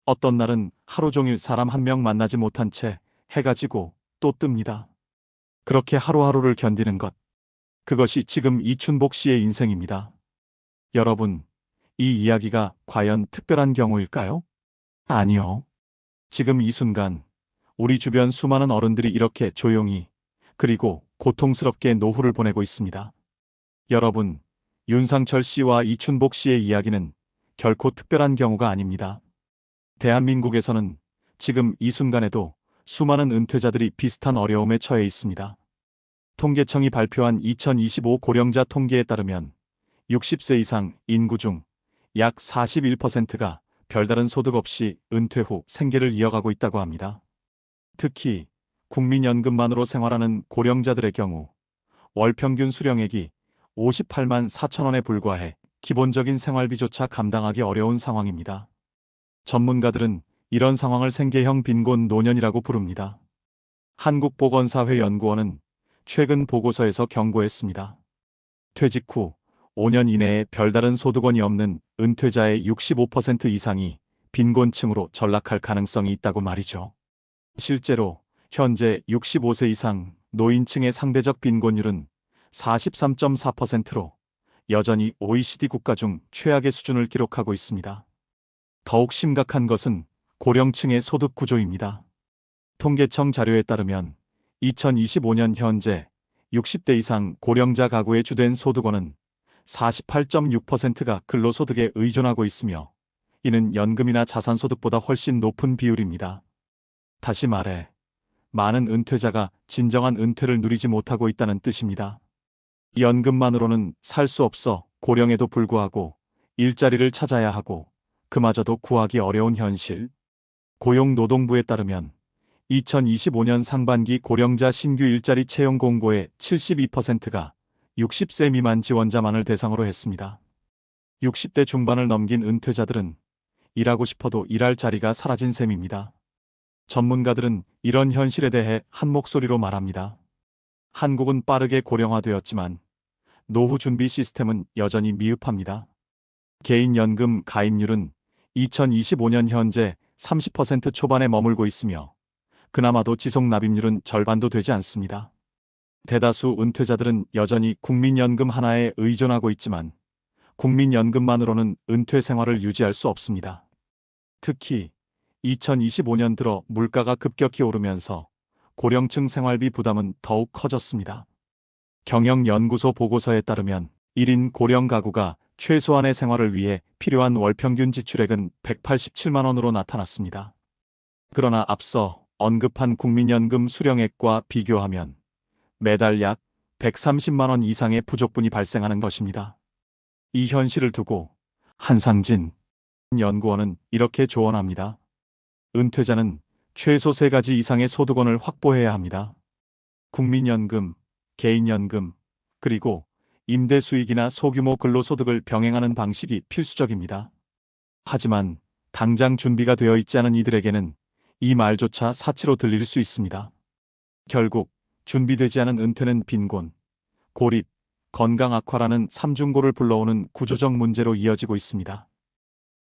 E: 어떤 날은 하루 종일 사람 한 명 만나지 못한 채 해가 지고 또 뜹니다. 그렇게 하루하루를 견디는 것, 그것이 지금 이춘복 씨의 인생입니다. 여러분, 이 이야기가 과연 특별한 경우일까요? 아니요. 지금 이 순간 우리 주변 수많은 어른들이 이렇게 조용히 그리고 고통스럽게 노후를 보내고 있습니다. 여러분, 윤상철 씨와 이춘복 씨의 이야기는 결코 특별한 경우가 아닙니다. 대한민국에서는 지금 이 순간에도 수많은 은퇴자들이 비슷한 어려움에 처해 있습니다. 통계청이 발표한 2025 고령자 통계에 따르면 60세 이상 인구 중 약 41%가 별다른 소득 없이 은퇴 후 생계를 이어가고 있다고 합니다. 특히 국민연금만으로 생활하는 고령자들의 경우 월 평균 수령액이 58만 4천 원에 불과해 기본적인 생활비조차 감당하기 어려운 상황입니다. 전문가들은 이런 상황을 생계형 빈곤 노년이라고 부릅니다. 한국보건사회연구원은 최근 보고서에서 경고했습니다. 퇴직 후 5년 이내에 별다른 소득원이 없는 은퇴자의 65% 이상이 빈곤층으로 전락할 가능성이 있다고 말이죠. 실제로 현재 65세 이상 노인층의 상대적 빈곤율은 43.4%로 여전히 OECD 국가 중 최악의 수준을 기록하고 있습니다. 더욱 심각한 것은 고령층의 소득 구조입니다. 통계청 자료에 따르면 2025년 현재 60대 이상 고령자 가구의 주된 소득원은 48.6%가 근로소득에 의존하고 있으며 이는 연금이나 자산소득보다 훨씬 높은 비율입니다. 다시 말해, 많은 은퇴자가 진정한 은퇴를 누리지 못하고 있다는 뜻입니다. 연금만으로는 살 수 없어 고령에도 불구하고 일자리를 찾아야 하고 그마저도 구하기 어려운 현실. 고용노동부에 따르면 2025년 상반기 고령자 신규 일자리 채용 공고의 72%가 60세 미만 지원자만을 대상으로 했습니다. 60대 중반을 넘긴 은퇴자들은 일하고 싶어도 일할 자리가 사라진 셈입니다. 전문가들은 이런 현실에 대해 한 목소리로 말합니다. 한국은 빠르게 고령화되었지만 노후 준비 시스템은 여전히 미흡합니다. 개인연금 가입률은 2025년 현재 30% 초반에 머물고 있으며 그나마도 지속 납입률은 절반도 되지 않습니다. 대다수 은퇴자들은 여전히 국민연금 하나에 의존하고 있지만 국민연금만으로는 은퇴 생활을 유지할 수 없습니다. 특히 2025년 들어 물가가 급격히 오르면서 고령층 생활비 부담은 더욱 커졌습니다. 경영연구소 보고서에 따르면 1인 고령 가구가 최소한의 생활을 위해 필요한 월 평균 지출액은 187만 원으로 나타났습니다. 그러나 앞서 언급한 국민연금 수령액과 비교하면 매달 약 130만 원 이상의 부족분이 발생하는 것입니다. 이 현실을 두고 한상진 연구원은 이렇게 조언합니다. 은퇴자는 최소 3가지 이상의 소득원을 확보해야 합니다. 국민연금, 개인연금, 그리고 임대 수익이나 소규모 근로소득을 병행하는 방식이 필수적입니다. 하지만 당장 준비가 되어 있지 않은 이들에게는 이 말조차 사치로 들릴 수 있습니다. 결국 준비되지 않은 은퇴는 빈곤, 고립, 건강 악화라는 삼중고를 불러오는 구조적 문제로 이어지고 있습니다.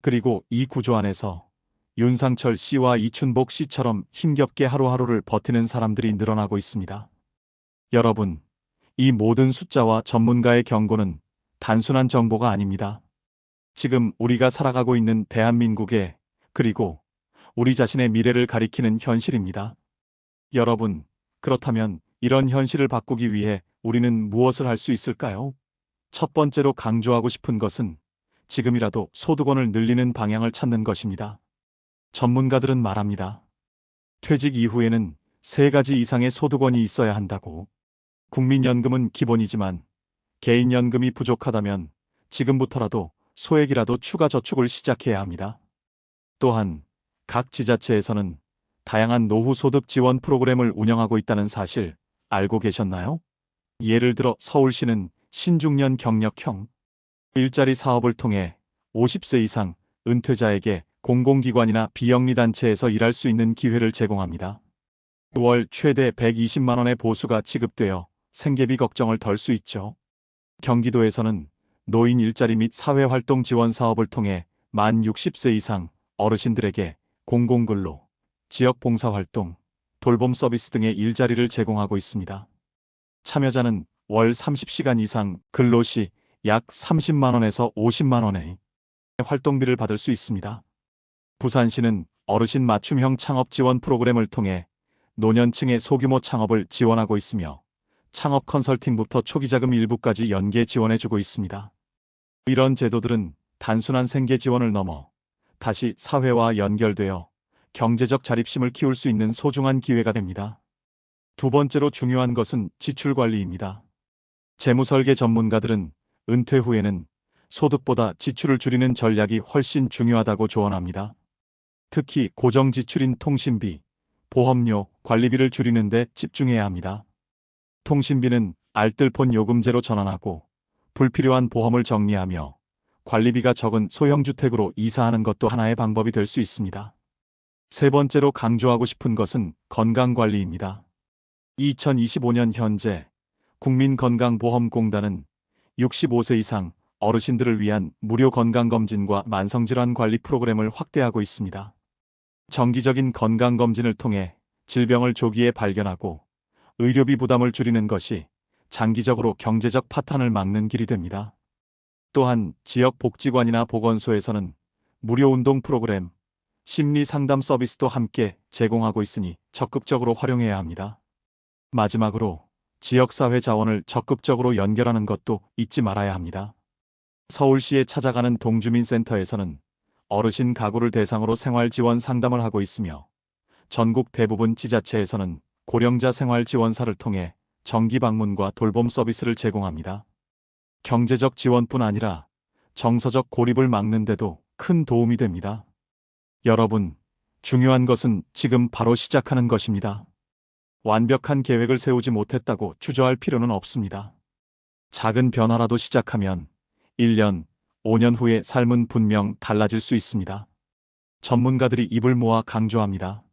E: 그리고 이 구조 안에서 윤상철 씨와 이춘복 씨처럼 힘겹게 하루하루를 버티는 사람들이 늘어나고 있습니다. 여러분, 이 모든 숫자와 전문가의 경고는 단순한 정보가 아닙니다. 지금 우리가 살아가고 있는 대한민국의, 그리고 우리 자신의 미래를 가리키는 현실입니다. 여러분, 그렇다면 이런 현실을 바꾸기 위해 우리는 무엇을 할 수 있을까요? 첫 번째로 강조하고 싶은 것은 지금이라도 소득원을 늘리는 방향을 찾는 것입니다. 전문가들은 말합니다. 퇴직 이후에는 3가지 이상의 소득원이 있어야 한다고. 국민연금은 기본이지만 개인연금이 부족하다면 지금부터라도 소액이라도 추가 저축을 시작해야 합니다. 또한 각 지자체에서는 다양한 노후 소득 지원 프로그램을 운영하고 있다는 사실 알고 계셨나요? 예를 들어 서울시는 신중년 경력형 일자리 사업을 통해 50세 이상 은퇴자에게 공공기관이나 비영리단체에서 일할 수 있는 기회를 제공합니다. 월 최대 120만 원의 보수가 지급되어 생계비 걱정을 덜 수 있죠. 경기도에서는 노인 일자리 및 사회활동 지원 사업을 통해 만 60세 이상 어르신들에게 공공근로, 지역봉사활동, 돌봄 서비스 등의 일자리를 제공하고 있습니다. 참여자는 월 30시간 이상 근로 시 약 30만 원에서 50만 원의 활동비를 받을 수 있습니다. 부산시는 어르신 맞춤형 창업 지원 프로그램을 통해 노년층의 소규모 창업을 지원하고 있으며 창업 컨설팅부터 초기자금 일부까지 연계 지원해주고 있습니다. 이런 제도들은 단순한 생계 지원을 넘어 다시 사회와 연결되어 경제적 자립심을 키울 수 있는 소중한 기회가 됩니다. 두 번째로 중요한 것은 지출 관리입니다. 재무설계 전문가들은 은퇴 후에는 소득보다 지출을 줄이는 전략이 훨씬 중요하다고 조언합니다. 특히 고정 지출인 통신비, 보험료, 관리비를 줄이는 데 집중해야 합니다. 통신비는 알뜰폰 요금제로 전환하고 불필요한 보험을 정리하며 관리비가 적은 소형주택으로 이사하는 것도 하나의 방법이 될 수 있습니다. 세 번째로 강조하고 싶은 것은 건강관리입니다. 2025년 현재 국민건강보험공단은 65세 이상 어르신들을 위한 무료 건강검진과 만성질환 관리 프로그램을 확대하고 있습니다. 정기적인 건강검진을 통해 질병을 조기에 발견하고 의료비 부담을 줄이는 것이 장기적으로 경제적 파탄을 막는 길이 됩니다. 또한 지역 복지관이나 보건소에서는 무료 운동 프로그램, 심리 상담 서비스도 함께 제공하고 있으니 적극적으로 활용해야 합니다. 마지막으로 지역사회 자원을 적극적으로 연결하는 것도 잊지 말아야 합니다. 서울시에 찾아가는 동주민센터에서는 어르신 가구를 대상으로 생활 지원 상담을 하고 있으며 전국 대부분 지자체에서는 고령자 생활 지원사를 통해 정기 방문과 돌봄 서비스를 제공합니다. 경제적 지원뿐 아니라 정서적 고립을 막는 데도 큰 도움이 됩니다. 여러분, 중요한 것은 지금 바로 시작하는 것입니다. 완벽한 계획을 세우지 못했다고 주저할 필요는 없습니다. 작은 변화라도 시작하면 1년, 5년 후의 삶은 분명 달라질 수 있습니다. 전문가들이 입을 모아 강조합니다.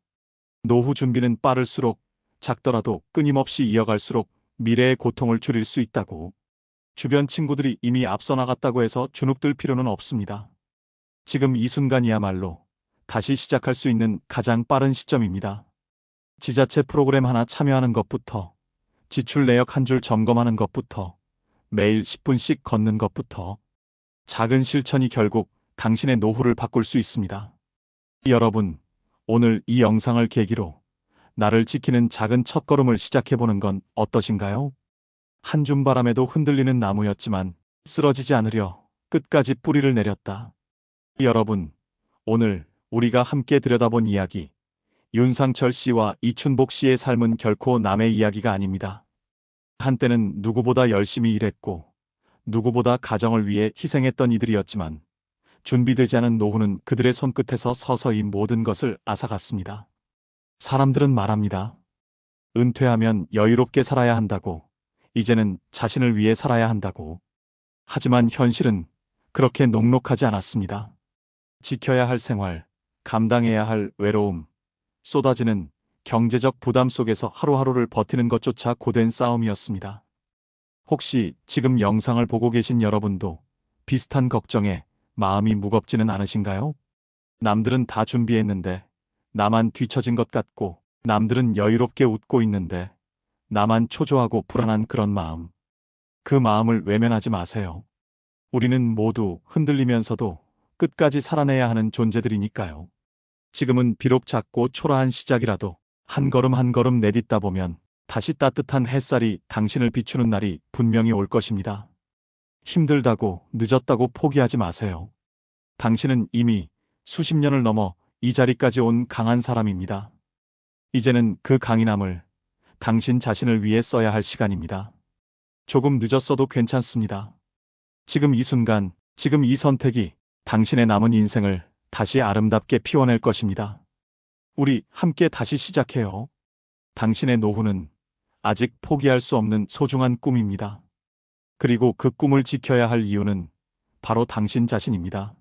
E: 노후 준비는 빠를수록 작더라도 끊임없이 이어갈수록 미래의 고통을 줄일 수 있다고. 주변 친구들이 이미 앞서 나갔다고 해서 주눅들 필요는 없습니다. 지금 이 순간이야말로 다시 시작할 수 있는 가장 빠른 시점입니다. 지자체 프로그램 하나 참여하는 것부터, 지출 내역 한 줄 점검하는 것부터, 매일 10분씩 걷는 것부터, 작은 실천이 결국 당신의 노후를 바꿀 수 있습니다. 여러분, 오늘 이 영상을 계기로 나를 지키는 작은 첫걸음을 시작해보는 건 어떠신가요? 한 줌 바람에도 흔들리는 나무였지만 쓰러지지 않으려 끝까지 뿌리를 내렸다. 여러분, 오늘 우리가 함께 들여다본 이야기, 윤상철 씨와 이춘복 씨의 삶은 결코 남의 이야기가 아닙니다. 한때는 누구보다 열심히 일했고 누구보다 가정을 위해 희생했던 이들이었지만 준비되지 않은 노후는 그들의 손끝에서 서서히 모든 것을 앗아갔습니다. 사람들은 말합니다. 은퇴하면 여유롭게 살아야 한다고, 이제는 자신을 위해 살아야 한다고. 하지만 현실은 그렇게 녹록하지 않았습니다. 지켜야 할 생활, 감당해야 할 외로움, 쏟아지는 경제적 부담 속에서 하루하루를 버티는 것조차 고된 싸움이었습니다. 혹시 지금 영상을 보고 계신 여러분도 비슷한 걱정에 마음이 무겁지는 않으신가요? 남들은 다 준비했는데 나만 뒤처진 것 같고, 남들은 여유롭게 웃고 있는데 나만 초조하고 불안한 그런 마음. 그 마음을 외면하지 마세요. 우리는 모두 흔들리면서도 끝까지 살아내야 하는 존재들이니까요. 지금은 비록 작고 초라한 시작이라도 한 걸음 한 걸음 내딛다 보면 다시 따뜻한 햇살이 당신을 비추는 날이 분명히 올 것입니다. 힘들다고, 늦었다고 포기하지 마세요. 당신은 이미 수십 년을 넘어 이 자리까지 온 강한 사람입니다. 이제는 그 강인함을 당신 자신을 위해 써야 할 시간입니다. 조금 늦었어도 괜찮습니다. 지금 이 순간, 지금 이 선택이 당신의 남은 인생을 다시 아름답게 피워낼 것입니다. 우리 함께 다시 시작해요. 당신의 노후는 아직 포기할 수 없는 소중한 꿈입니다. 그리고 그 꿈을 지켜야 할 이유는 바로 당신 자신입니다.